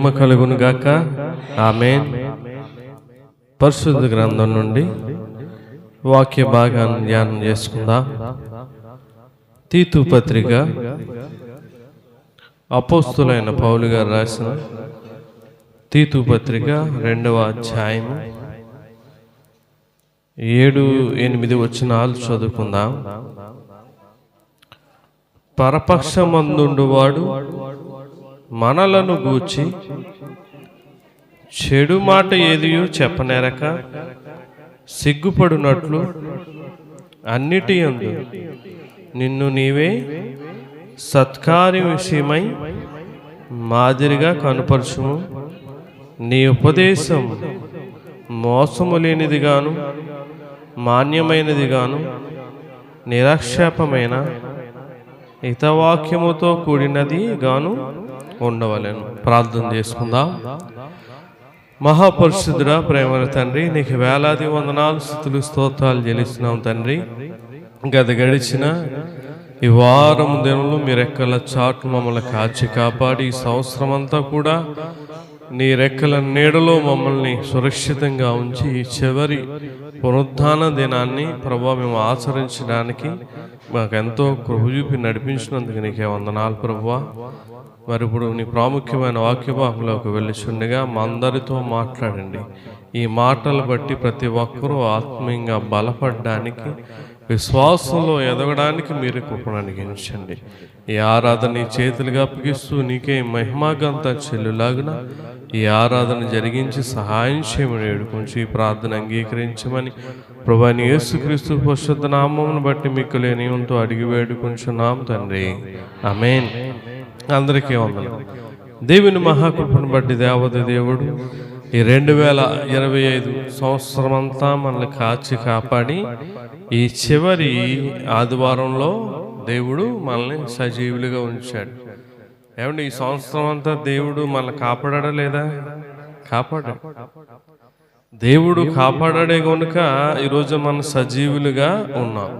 మహిమ కలుగును గాక. ఆమేన్. పరిశుద్ధ గ్రంథం నుండి వాక్య భాగాన్ని ధ్యానం చేసుకుందాం. తీతు పత్రిక అపోస్తులైన పౌలు గారు రాసిన తీతు పత్రిక 2వ అధ్యాయము 7-8 వచనాలు చదువుకుందాం. పరపక్షమందుండువాడు మనలను గూర్చి చెడు మాట ఏదియూ చెప్పనేరక సిగ్గుపడునట్లు అన్నిటి యందు నిన్ను నీవే సత్కార్య విషయమై మాదిరిగా కనుపరచుము. నీ ఉపదేశం మోసము లేనిదిగాను మాన్యమైనదిగాను నిరాక్షేపమైన హితవాక్యముతో కూడినది గాను ఉండవలెను. ప్రార్థన చేసుకుందాం. మహాపరిశుద్ధుడా, ప్రేమల తండ్రి, నీకు వేలాది వందనాలు, స్తుతులు, స్తోత్రాలు చెల్లిస్తున్నాం తండ్రి. గత గడిచిన ఈ వారం దినంలో మీ రెక్కల చాటు మమ్మల్ని కాచి కాపాడి ఈ సంవత్సరం అంతా కూడా నీ రెక్కల నీడలో మమ్మల్ని సురక్షితంగా ఉంచి ఈ చివరి పునరుద్ధాన దినాన్ని ప్రభా మేము ఆచరించడానికి మాకెంతో కృప చూపి నడిపించినందుకు నీకే వందనాలు ప్రభువా. మరి ఇప్పుడు నీ ప్రాముఖ్యమైన వాక్యభాగంలోకి వెళ్ళిచుండగా మా అందరితో మాట్లాడండి. ఈ మాటలు బట్టి ప్రతి ఒక్కరూ ఆత్మీయంగా బలపడడానికి, విశ్వాసంలో ఎదగడానికి మీరు కృపను అనుగ్రహించండి. ఈ ఆరాధన నీ చేతులుగా అప్పగిస్తూ నీకే మహిమాగంతా చెల్లులాగున ఈ ఆరాధన జరిగించి సహాయం చేయమని వేడుకొంచి ఈ ప్రార్థన అంగీకరించమని ప్రభువైన యేసుక్రీస్తు పరిశుద్ధ నామమును బట్టి మీకు లేనివంతో అడిగి వేడుకొంచున్నాం తండ్రి. ఆమేన్. అందరికీ వందనాలు. దేవుని మహాకృపను బట్టి దేవత దేవుడు ఈ 2025 సంవత్సరం అంతా మనల్ని కాచి కాపాడి ఈ చివరి ఆదివారంలో దేవుడు మనల్ని సజీవులుగా ఉంచాడు. ఏమంటే ఈ సంవత్సరం అంతా దేవుడు మనల్ని కాపాడా లేదా? కాపాడా. దేవుడు కాపాడే కనుక ఈరోజు మనం సజీవులుగా ఉన్నాం.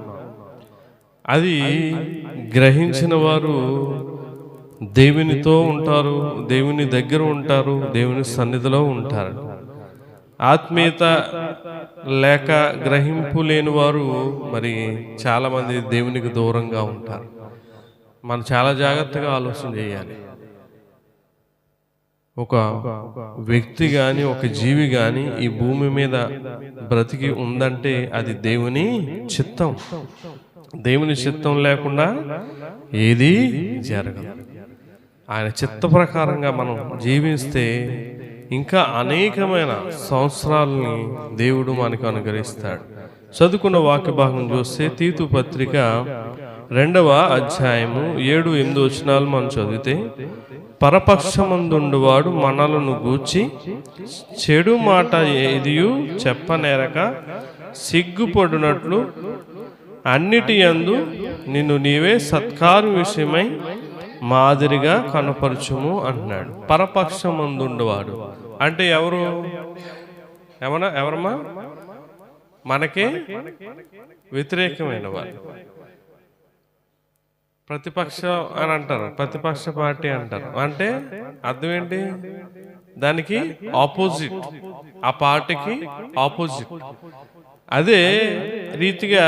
అది గ్రహించిన వారు దేవునితో ఉంటారు, దేవుని దగ్గర ఉంటారు, దేవుని సన్నిధిలో ఉంటారు. ఆత్మీయత లేక గ్రహింపు లేని వారు మరి చాలామంది దేవునికి దూరంగా ఉంటారు. మనం చాలా జాగ్రత్తగా ఆలోచన చేయాలి. ఒక వ్యక్తి కానీ ఒక జీవి కానీ ఈ భూమి మీద బ్రతికి ఉందంటే అది దేవుని చిత్తం. దేవుని చిత్తం లేకుండా ఏది జరగదు. ఆయన చిత్త ప్రకారంగా మనం జీవిస్తే ఇంకా అనేకమైన సంవత్సరాలని దేవుడు మనకు అనుగ్రహిస్తాడు. చదువుకున్న వాక్య భాగం చూస్తే తీతు పత్రిక 2వ అధ్యాయము 7-8 వచనాలు మనం చదివితే, పరపక్షమందుండువాడు మనలను గూర్చి చెడు మాట ఏదియూ చెప్పనేరక సిగ్గుపడునట్లు అన్నిటి యందు నిన్ను నీవే సత్కార్య విషయమై మాదిరిగా కనపరచుము అంటున్నాడు. పరపక్షమందుండువాడు అంటే ఎవరు? ఎవరమ్మా? మనకే వ్యతిరేకమైన వారు. ప్రతిపక్షం అని అంటారు, ప్రతిపక్ష పార్టీ అంటారు. అంటే అర్థం ఏంటి? దానికి ఆపోజిట్, ఆ పార్టీకి ఆపోజిట్. అదే రీతిగా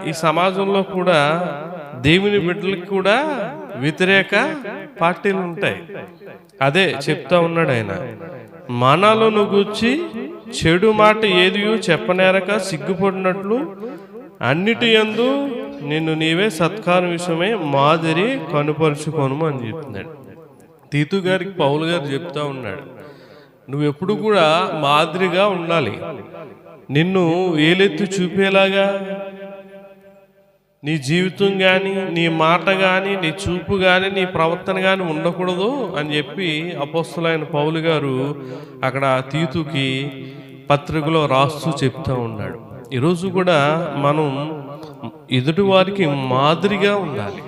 ఈ సమాజంలో కూడా దేవుని బిడ్డలకు కూడా వ్యతిరేక పార్టీలు ఉంటాయి. అదే చెప్తా ఉన్నాడు ఆయన, మనలను గూర్చి చెడు మాట ఏదియూ చెప్పనేరక సిగ్గుపడినట్లు అన్నిటి యందు నిన్ను నీవే సత్కార విషయమే మాదిరి కనుపరుచుకోను అని చెప్తున్నాడు. తీతు గారికి పౌలు గారు చెప్తా ఉన్నాడు, నువ్వు ఎప్పుడు కూడా మాదిరిగా ఉండాలి. నిన్ను వేలెత్తి చూపేలాగా నీ జీవితం కానీ, నీ మాట కానీ, నీ చూపు కానీ, నీ ప్రవర్తన కానీ ఉండకూడదు అని చెప్పి అపోస్తలుడైన పౌలు గారు అక్కడ తీతుకి పత్రికలో రాస్తూ చెప్తా ఉన్నాడు. ఈరోజు కూడా మనం ఎదుటి వారికి మాదిరిగా ఉండాలి.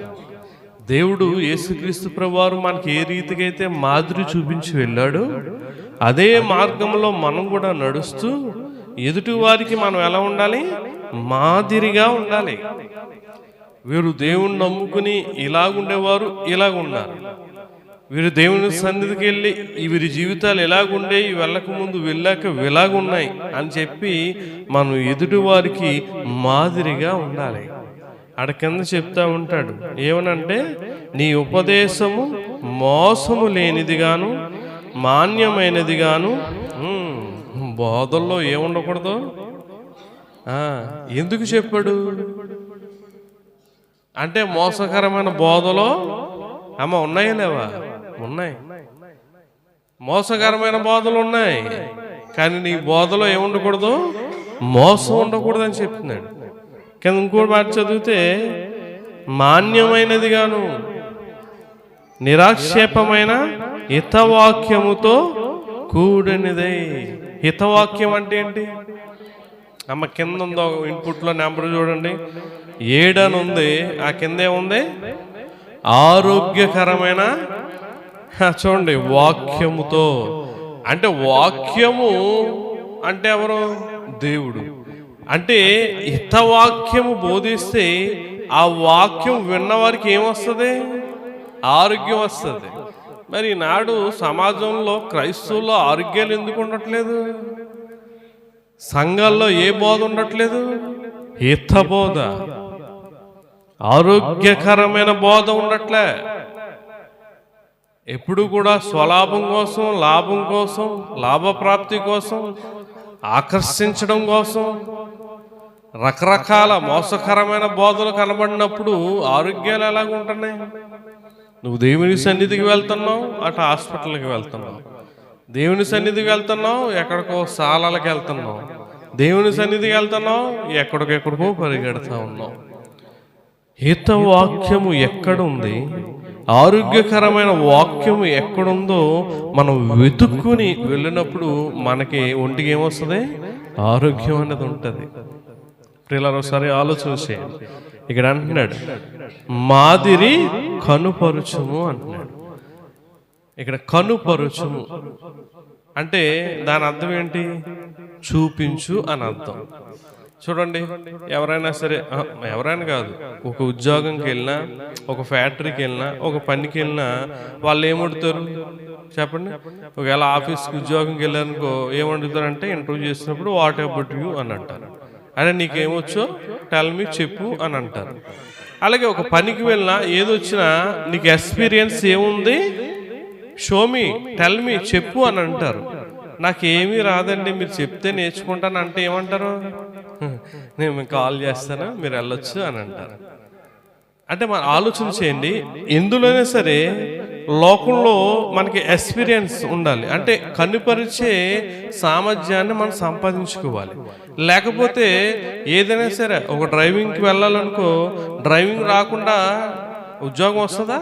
దేవుడు యేసుక్రీస్తు ప్రభువారు మనకి ఏ రీతిగా అయితే మాదిరి చూపించి వెళ్ళాడో అదే మార్గంలో మనం కూడా నడుస్తూ ఎదుటి వారికి మనం ఎలా ఉండాలి? మాదిరిగా ఉండాలి. వీరు దేవుణ్ణి నమ్ముకుని ఇలాగుండేవారు ఇలాగున్నారు, వీరు దేవుని సన్నిధికి వెళ్ళి వీరి జీవితాలు ఎలాగుండే వెళ్ళక ముందు వెళ్ళాక ఇలాగున్నాయి అని చెప్పి మనం ఎదుటి వారికి మాదిరిగా ఉండాలి. ఆడ కింద చెప్తా ఉంటాడు ఏమనంటే, నీ ఉపదేశము మోసము లేనిదిగాను మాన్యమైనదిగాను. బోధల్లో ఏముండకూడదు. ఎందుకు చెప్పాడు అంటే, మోసకరమైన బోధలో ఉన్నాయా లేవా? ఉన్నాయి. మోసకరమైన బోధలు ఉన్నాయి, కానీ నీ బోధలో ఏముండకూడదు, మోసం ఉండకూడదు అని చెప్తున్నాడు. కింద ఇంకోటి మాట చదివితే, మాన్యమైనది గాను నిరాక్షేపమైన హితవాక్యముతో కూడినదే. హితవాక్యం అంటే ఏంటి? కింద ఉందో ఇన్పుట్లో నెంబర్ చూడండి, 7 అని ఉంది. ఆ కింద ఏముంది? ఆరోగ్యకరమైన, చూడండి, వాక్యముతో. అంటే వాక్యము అంటే ఎవరు? దేవుడు. అంటే హితవాక్యము బోధిస్తే ఆ వాక్యం విన్నవారికి ఏమొస్తుంది? ఆరోగ్యం వస్తుంది. మరి ఈనాడు సమాజంలో క్రైస్తవుల్లో ఆరోగ్యాలు ఎందుకు ఉండట్లేదు? సంఘాల్లో ఏ బోధ ఉండట్లేదు? హితబోధ, ఆరోగ్యకరమైన బోధ ఉండట్లే. ఎప్పుడు కూడా స్వలాభం కోసం, లాభం కోసం, లాభప్రాప్తి కోసం, ఆకర్షించడం కోసం రకరకాల మోసకరమైన బోధలు కనబడినప్పుడు ఆరోగ్యాలు ఎలాగుంటున్నాయి? నువ్వు దేవుని సన్నిధికి వెళ్తున్నావు, అటు హాస్పిటల్కి వెళ్తున్నావు. దేవుని సన్నిధికి వెళ్తున్నావు, ఎక్కడికో సాలాలకు వెళ్తున్నావు. దేవుని సన్నిధికి వెళ్తున్నావు, ఎక్కడికెక్కడికో పరిగెడతా ఉన్నావు. హితవాక్యము ఎక్కడుంది, ఆరోగ్యకరమైన వాక్యము ఎక్కడుందో మనం వెతుక్కుని వెళ్ళినప్పుడు మనకి ఒంటికి ఏమొస్తుంది? ఆరోగ్యం అనేది ఉంటుంది. ప్రియులారా, ఒకసారి ఆలోచన చేయండి. ఇక్కడ అంటున్నాడు మాదిరి కనుపరుచుము అంటున్నాడు. ఇక్కడ కనుపరుచుము అంటే దాని అర్థం ఏంటి? చూపించు అని అర్థం. చూడండి, ఎవరైనా సరే, ఎవరైనా కాదు, ఒక ఉద్యోగంకి వెళ్ళినా, ఒక ఫ్యాక్టరీకి వెళ్ళినా, ఒక పనికి వెళ్ళినా వాళ్ళు ఏమడుతారు చెప్పండి? ఒకవేళ ఆఫీస్కి ఉద్యోగంకి వెళ్ళారనుకో, ఏమడుగుతారంటే ఇంటర్వ్యూ చేసినప్పుడు వాట్ అబౌట్ యూ అని అంటారు. అంటే నీకేమొచ్చో టెల్ మీ, చెప్పు అని అంటారు. అలాగే ఒక పనికి వెళ్ళినా ఏదొచ్చినా నీకు ఎక్స్పీరియన్స్ ఏముంది, షో మీ, టెల్ మీ, చెప్పు అని అంటారు. నాకేమీ రాదండి, మీరు చెప్తే నేర్చుకుంటాను అంటే ఏమంటారు? నేను కాల్ చేస్తాను, మీరు వెళ్ళొచ్చు అని అంటారు. అంటే మనం ఆలోచన చేయండి, ఎందులోనే సరే లోకంలో మనకి ఎక్స్పీరియన్స్ ఉండాలి. అంటే కనుపరిచే సామర్థ్యాన్ని మనం సంపాదించుకోవాలి. లేకపోతే ఏదైనా సరే, ఒక డ్రైవింగ్కి వెళ్ళాలనుకో, డ్రైవింగ్ రాకుండా ఉద్యోగం వస్తుందా?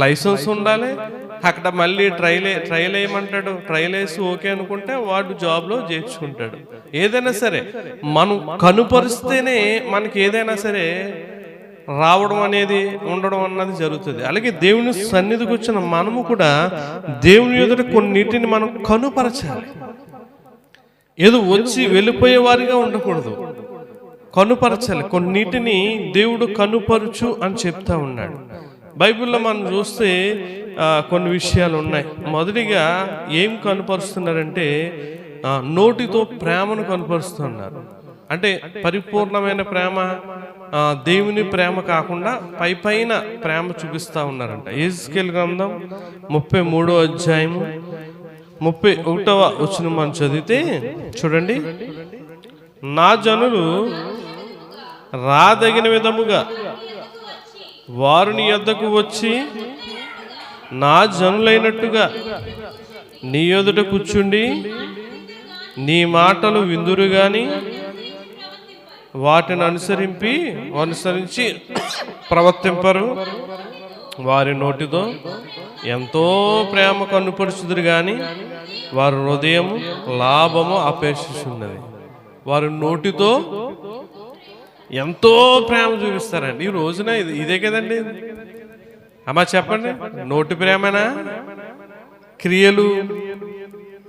లైసెన్స్ ఉండాలి. అక్కడ మళ్ళీ ట్రైల్ వేయమంటాడు, ట్రైల్ వేసి ఓకే అనుకుంటే వాడు జాబ్లో చేర్చుకుంటాడు. ఏదైనా సరే మనం కనుపరిస్తేనే మనకి ఏదైనా సరే రావడం అనేది, ఉండడం అన్నది జరుగుతుంది. అలాగే దేవుని సన్నిధికి వచ్చిన మనము కూడా దేవుని ఎదుట కొన్నిటిని మనం కనుపరచాలి. ఏదో వచ్చి వెళ్ళిపోయే వారిగా ఉండకూడదు, కనుపరచాలి. కొన్నిటిని దేవుడు కనుపరుచు అని చెప్తా ఉన్నాడు. బైబిల్లో మనం చూస్తే కొన్ని విషయాలు ఉన్నాయి. మొదటిగా ఏం కనుపరుస్తున్నారంటే, నోటితో ప్రేమను కనుపరుస్తున్నారు. అంటే పరిపూర్ణమైన ప్రేమ, దేవుని ప్రేమ కాకుండా పైన ప్రేమ చూపిస్తూ ఉన్నారంట. యెహెజ్కేలు గ్రంథం 33వ అధ్యాయము 31వ వచనం మనం చదివితే చూడండి, నా జనులు రాదగిన విధముగా వారు నీ యొద్దకు వచ్చి నా జనులైనట్టుగా నీ ఎదుట కూర్చుండి నీ మాటలు విందురు గాని వాటిని అనుసరించి ప్రవర్తింపరు. వారి నోటితో ఎంతో ప్రేమ కనుపరుచుదురు గాని వారి హృదయము లాభము అపేక్షిస్తున్నది. వారి నోటితో ఎంతో ప్రేమ చూపిస్తారండి. ఈ రోజున ఇదే కదండి అమ్మా, చెప్పండి, నోటి ప్రేమనా, క్రియలు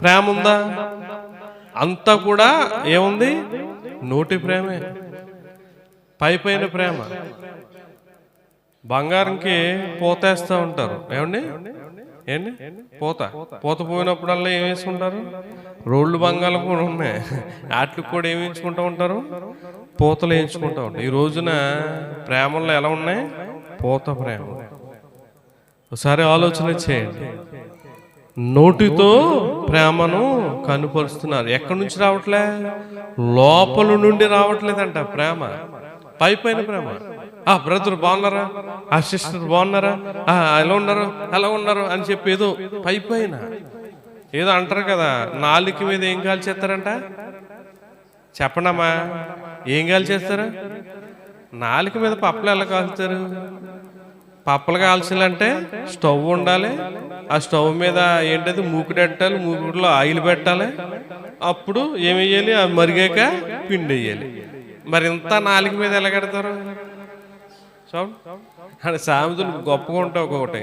ప్రేమ ఉందా? అంతా కూడా ఏముంది? నోటి ప్రేమే, పైన ప్రేమ. బంగారంకి పోతేస్తూ ఉంటారు. ఏమండి ఏంటి పోత పోయినప్పుడల్లా ఏం వేసుకుంటారు? రోళ్ళు బంగాళం కూడా ఉన్నాయి, వాటికి కూడా ఏమి వేయించుకుంటూ ఉంటారు? పూతలు వేయించుకుంటూ ఉంటారు. ఈ రోజున ప్రేమల్లో ఎలా ఉన్నాయి? పూత ప్రేమ. ఒకసారి ఆలోచన చేయండి. నోటితో ప్రేమను కనుపరుస్తున్నారు. ఎక్కడి నుంచి రావట్లే? లోపల నుండి రావట్లేదంట ప్రేమ. పైన ప్రేమ. బ్రదర్ బాగున్నారా, సిస్టర్ బాగున్నారా, ఎలా ఉన్నారు ఎలా ఉన్నారు అని చెప్పి ఏదో పైన ఏదో అంటారు కదా. నాలుక మీద ఏం కాల్ చేస్తారంట? చెప్పండమ్మా, ఏం కాల్ చేస్తారు? నాలుక మీద పప్పులు ఎలా కాల్చుతారు? పప్పలు కాల్చాలంటే స్టవ్ ఉండాలి. ఆ స్టవ్ మీద ఏంటది మూకుడు పెట్టాలి, మూకుడులో ఆయిల్ పెట్టాలి. అప్పుడు ఏమి వేయాలి? అది మరిగాక పిండి వేయాలి. మరి ఇంత నాలుక మీద ఎలా కడతారు? సామెతలు గొప్పగా ఉంటాయి ఒక్కొక్కటి.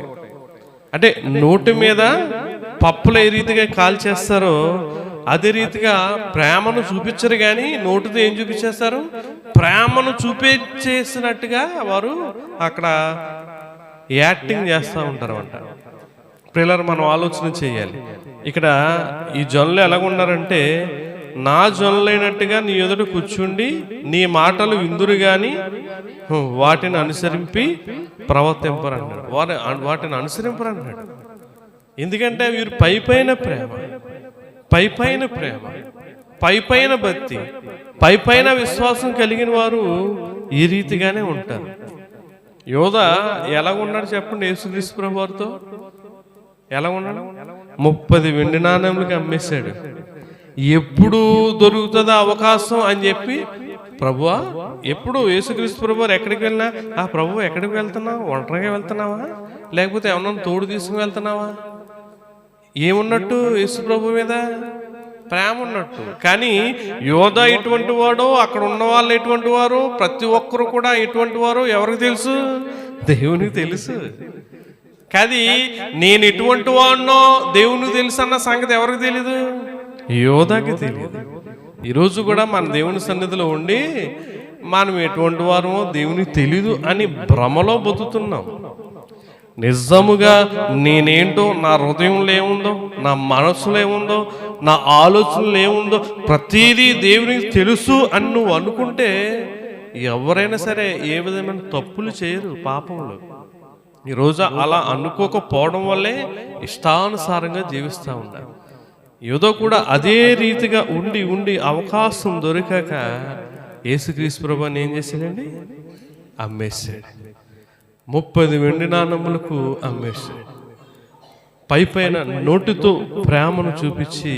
అంటే నోటి మీద పప్పులు ఏ రీతిగా కాల్చేస్తారో అదే రీతిగా ప్రేమను చూపించరు, కానీ నోటితో ఏం చూపించేస్తారు? ప్రేమను చూపించేసినట్టుగా వారు అక్కడ యాక్టింగ్ చేస్తూ ఉంటారు అంట. పిల్లలు మనం ఆలోచన చేయాలి. ఇక్కడ ఈ జనులు ఎలాగున్నారంటే, నా జనులైనట్టుగా నీ ఎదుట కూర్చుండి నీ మాటలు విందురు గాని వాటిని అనుసరించి ప్రవర్తింపరు అన్నాడు. వాటిని అనుసరింపరు అన్నాడు. ఎందుకంటే వీరు పైన ప్రేమ, పైన భక్తి, పైన విశ్వాసం కలిగిన వారు ఈ రీతిగానే ఉంటారు. యోధ ఎలా ఉన్నాడు చెప్పండి? యేసుక్రీస్తు ప్రభు వారితో ఎలా ఉన్నాడు? 30 వెండి నాణెములకి అమ్మేశాడు. ఎప్పుడు దొరుకుతుందో అవకాశం అని చెప్పి, ప్రభువా ఎప్పుడు యేసుక్రీస్తు ప్రభు వారు ఎక్కడికి వెళ్ళినా, ప్రభు ఎక్కడికి వెళ్తున్నావు? ఒంటరిగా వెళ్తున్నావా, లేకపోతే ఏమన్నా తోడు తీసుకుని వెళ్తున్నావా? ఏమున్నట్టు? యేసు ప్రభు మీద ప్రేమ ఉన్నట్టు. కానీ యోధ ఎటువంటి వాడో, అక్కడ ఉన్న వాళ్ళు ఎటువంటి వారు, ప్రతి ఒక్కరు కూడా ఎటువంటి వారు ఎవరికి తెలుసు? దేవునికి తెలుసు. కానీ నేను ఎటువంటి వాడినో దేవునికి తెలుసు అన్న సంగతి ఎవరికి తెలీదు? యోధకి తెలియదు. ఈరోజు కూడా మన దేవుని సన్నిధిలో ఉండి మనం ఎటువంటి వారమో దేవునికి తెలీదు అని భ్రమలో బతుకుతున్నాం. నిజముగా నేనేంటో, నా హృదయంలో ఏముందో, నా మనసులో ఏముందో, నా ఆలోచనలు ఏముందో ప్రతిదీ దేవునికి తెలుసు అని నువ్వు అనుకుంటే ఎవరైనా సరే ఏ విధమైన తప్పులు చేయరు, పాపములు. ఈరోజు అలా అనుకోకపోవడం వల్లే ఇష్టానుసారంగా జీవిస్తూ ఉన్నారు. ఏదో కూడా అదే రీతిగా ఉండి అవకాశం దొరికాక యేసుక్రీస్తు ప్రభువుని ఏం చేశాడండి? అమ్మేశాడు. 30 వెండి నాణెములకు అమ్మేశాడు. పైన నోటితో ప్రేమను చూపించి,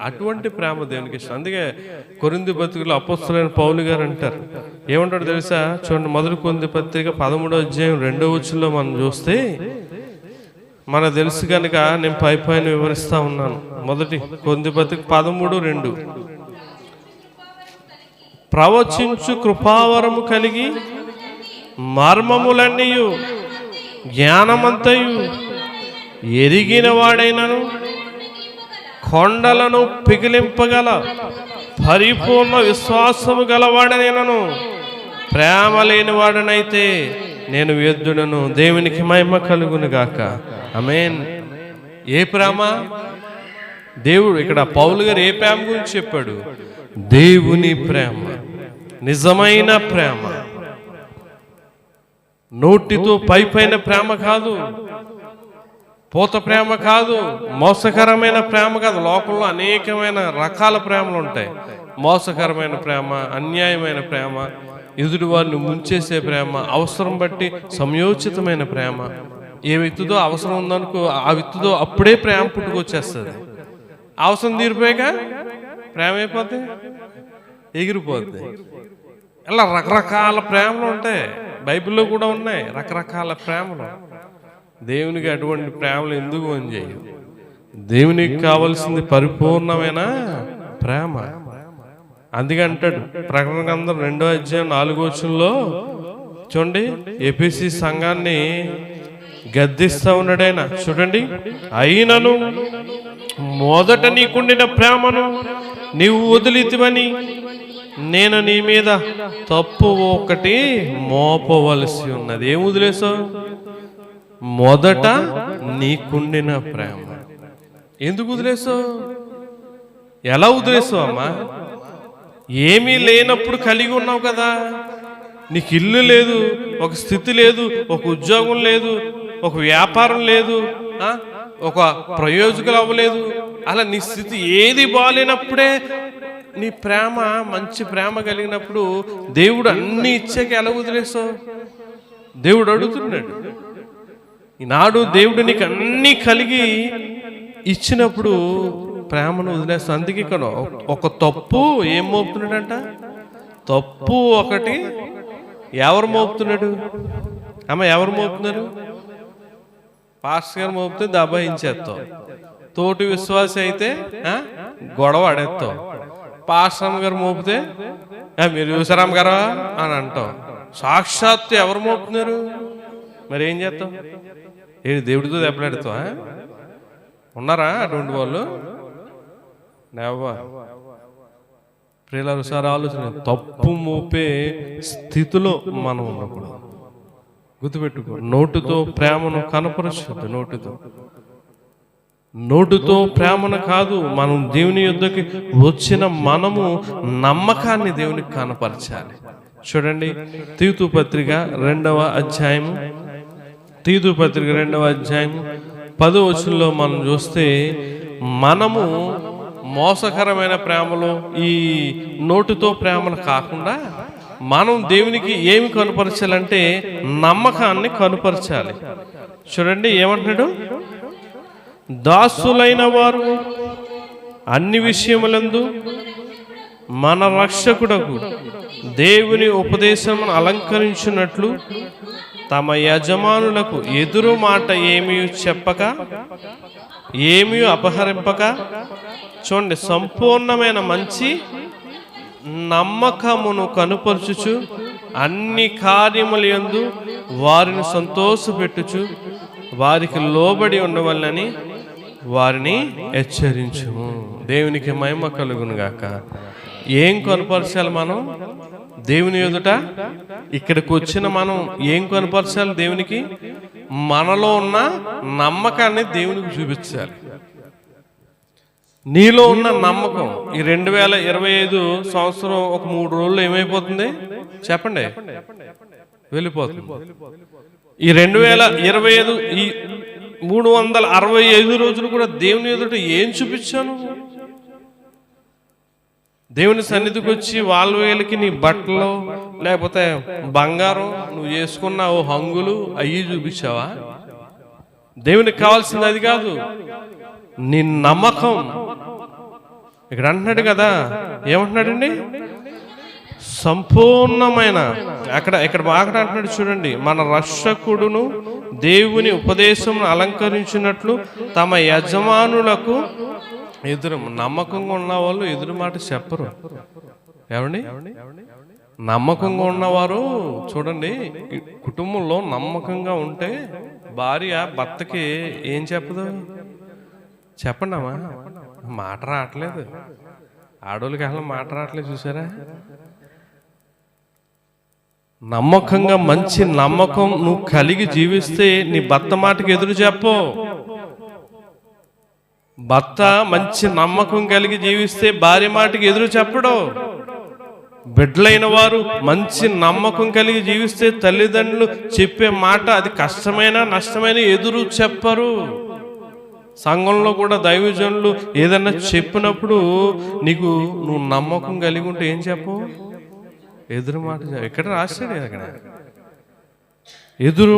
అటువంటి ప్రేమ దేవునికి ఇష్టం. అందుకే కొరింథీ పత్రికలో అపోస్తలుడైన పౌలు గారు అంటారు, ఏమంటాడు తెలుసా? చూడండి, మొదటి కొరింథీ పత్రిక 13వ అధ్యాయం 2వ వచనంలో మనం చూస్తే మనకు తెలుసు కనుక నేను పైన వివరిస్తా ఉన్నాను. మొదటి కొరింథీ పత్రిక 13:2 ప్రవచించు కృపావరము కలిగి మర్మములన్నీయు జ్ఞానమంతయు ఎరిగిన వాడైనను కొండలను పిగిలింపగల పరిపూర్ణ విశ్వాసము గలవాడనైనను ప్రేమ లేని వాడనైతే నేను వ్యర్థుడను. దేవునికి మహిమ కలుగును గాక. ఆమేన్. ఏ ప్రేమ? దేవుడు ఇక్కడ పౌలు గారు ఏ ప్రేమ గురించి చెప్పాడు? దేవుని ప్రేమ, నిజమైన ప్రేమ. నోటితో పైన ప్రేమ కాదు, పూత ప్రేమ కాదు, మోసకరమైన ప్రేమ కాదు. లోకంలో అనేకమైన రకాల ప్రేమలు ఉంటాయి. మోసకరమైన ప్రేమ, అన్యాయమైన ప్రేమ, ఎదుటి వారిని ముంచేసే ప్రేమ, అవసరం బట్టి సమయోచితమైన ప్రేమ. ఏ వ్యక్తితో అవసరం ఉందనుకో, ఆ వ్యక్తితో అప్పుడే ప్రేమ పుట్టుకొచ్చేస్తుంది. అవసరం తీరిపోయాక ప్రేమ అయిపోద్ది, ఎగిరిపోద్ది. ఇలా రకరకాల ప్రేమలు ఉంటాయి. బైబిల్లో కూడా ఉన్నాయి రకరకాల ప్రేమలు. దేవునికి అటువంటి ప్రేమలు ఎందుకు అని చేయు? దేవునికి కావాల్సింది పరిపూర్ణమైన ప్రేమ. అందుకే అంటాడు ప్రకటన గ్రంథం 2వ అధ్యాయం 4వ వచనంలో చూడండి, ఎఫెసీ సంఘాన్ని గద్దిస్తా ఉన్నాడైనా. చూడండి, అయినను మొదట నీకుండిన ప్రేమను నీవు వదిలితివని నేను నీ మీద తప్పు ఒకటి మోపవలసి ఉన్నది. ఏం వదిలేసావు? మొదట నీకుండిన ప్రేమ. ఎందుకు వదిలేసావు? ఎలా వదిలేసావు అమ్మా? ఏమీ లేనప్పుడు కలిగి ఉన్నావు కదా. నీకు ఇల్లు లేదు, ఒక స్థితి లేదు, ఒక ఉద్యోగం లేదు, ఒక వ్యాపారం లేదు, ఒక ప్రయోజకులు అవ్వలేదు. అలా నీ స్థితి ఏది బాగాలేనప్పుడే నీ ప్రేమ, మంచి ప్రేమ కలిగినప్పుడు దేవుడు అన్ని ఇచ్చాక ఎలా వదిలేసావు? దేవుడు అడుగుతున్నాడు. ఈనాడు దేవుడు నీకు అన్ని కలిగి ఇచ్చినప్పుడు ప్రేమను వదిలేస్తావు. అందుకే ఇక్కడ ఒక తప్పు ఏం మోపుతున్నాడంట? తప్పు ఒకటి ఎవరు మోపుతున్నాడు? అమ్మ, ఎవరు మోపుతున్నారు? పాస్టర్ గారు మోపితే దబాయించేస్తావు. తోటి విశ్వాసి అయితే గొడవ ఆడేస్తావు. పాస్టర్ గారు మోపితే మీరు చూసారామ్ గారా అని అంటావు. సాక్షాత్తు ఎవరు మోపుతున్నారు? మరి ఏం చేస్తావు? ఏంటి దేవుడితో దెబ్బలాడుతావా? ఉన్నారా అటువంటి వాళ్ళు? ప్రియులారా, సార్ ఆలోచన, తప్పు మోపే స్థితిలో మనం ఉన్నప్పుడు గుర్తుపెట్టుకో, నోటుతో ప్రేమను కనపరచదు. నోటుతో ప్రేమను కాదు, మనం దేవుని యొద్దకి వచ్చిన మనము నమ్మకాన్ని దేవునికి కనపరచాలి. చూడండి, తీతు పత్రిక 2వ అధ్యాయము 10వ వచనంలో మనం చూస్తే, మనము మోసకరమైన ప్రేమలో ఈ నోటుతో ప్రేమను కాకుండా మనం దేవునికి ఏమి కనుపరచాలంటే నమ్మకాన్ని కనుపరచాలి. చూడండి ఏమంటున్నాడు? దాసులైన వారు అన్ని విషయములందు మన రక్షకుడకు దేవుని ఉపదేశమును అలంకరించినట్లు తమ యజమానులకు ఎదురు మాట ఏమీ చెప్పక, ఏమీ అపహరింపక, చూడండి, సంపూర్ణమైన మంచి నమ్మకమును కనుపరచుచు అన్ని కార్యముల యందు వారిని సంతోషపెట్టుచు వారికి లోబడి ఉండవలనని వారిని హెచ్చరించుము. దేవునికి మహిమ కలుగును గాక. ఏం కనుపరచాలి మనం దేవుని ఎదుట? ఇక్కడికి వచ్చిన మనం ఏం కనుపరచాలి దేవునికి? మనలో ఉన్న నమ్మకాన్ని దేవునికి చూపించాలి. నీలో ఉన్న నమ్మకం ఈ 2025 సంవత్సరం ఒక 3 రోజుల్లో ఏమైపోతుంది చెప్పండి? వెళ్ళిపోతుంది. ఈ 2025 ఈ 365 రోజులు కూడా దేవుని ఎదుట ఏం చూపించాను? దేవుని సన్నిధికి వచ్చి వాళ్ళకి నీ బట్టలు లేకపోతే బంగారం, నువ్వు చేసుకున్న ఓ హంగులు అయ్యి చూపించావా? దేవునికి కావాల్సింది అది కాదు, నీ నమ్మకం. ఇక్కడ అంటున్నాడు కదా, ఏమంటున్నాడండి? సంపూర్ణమైన, ఇక్కడ బాగా అంటున్నాడు చూడండి, మన రక్షకుడును దేవుని ఉపదేశమును అలంకరించినట్లు తమ యజమానులకు ఎదురు. నమ్మకంగా ఉన్న వాళ్ళు ఎదురు మాట చెప్పరు. ఏమండి? నమ్మకంగా ఉన్నవారు చూడండి, కుటుంబంలో నమ్మకంగా ఉంటే భార్య భర్తకి ఏం చెప్పదు? చెప్పండి అమ్మా, మాట రావట్లేదు. ఆడోళ్ళకి అసలు మాట రావట్లేదు, చూసారా? నమ్మకంగా మంచి నమ్మకం నువ్వు కలిగి జీవిస్తే నీ భర్త మాటకి ఎదురు చెప్పు. భర్త మంచి నమ్మకం కలిగి జీవిస్తే భార్య మాటకి ఎదురు చెప్పడు. బిడ్డలైన వారు మంచి నమ్మకం కలిగి జీవిస్తే తల్లిదండ్రులు చెప్పే మాట అది కష్టమైన నష్టమైన ఎదురు చెప్పరు. సంఘంలో కూడా దైవజనులు ఏదన్నా చెప్పినప్పుడు నువ్వు నమ్మకం కలిగి ఉంటే ఏం చెప్పు? ఎదురు మాట. ఎక్కడ రాశాడు? అక్కడ ఎదురు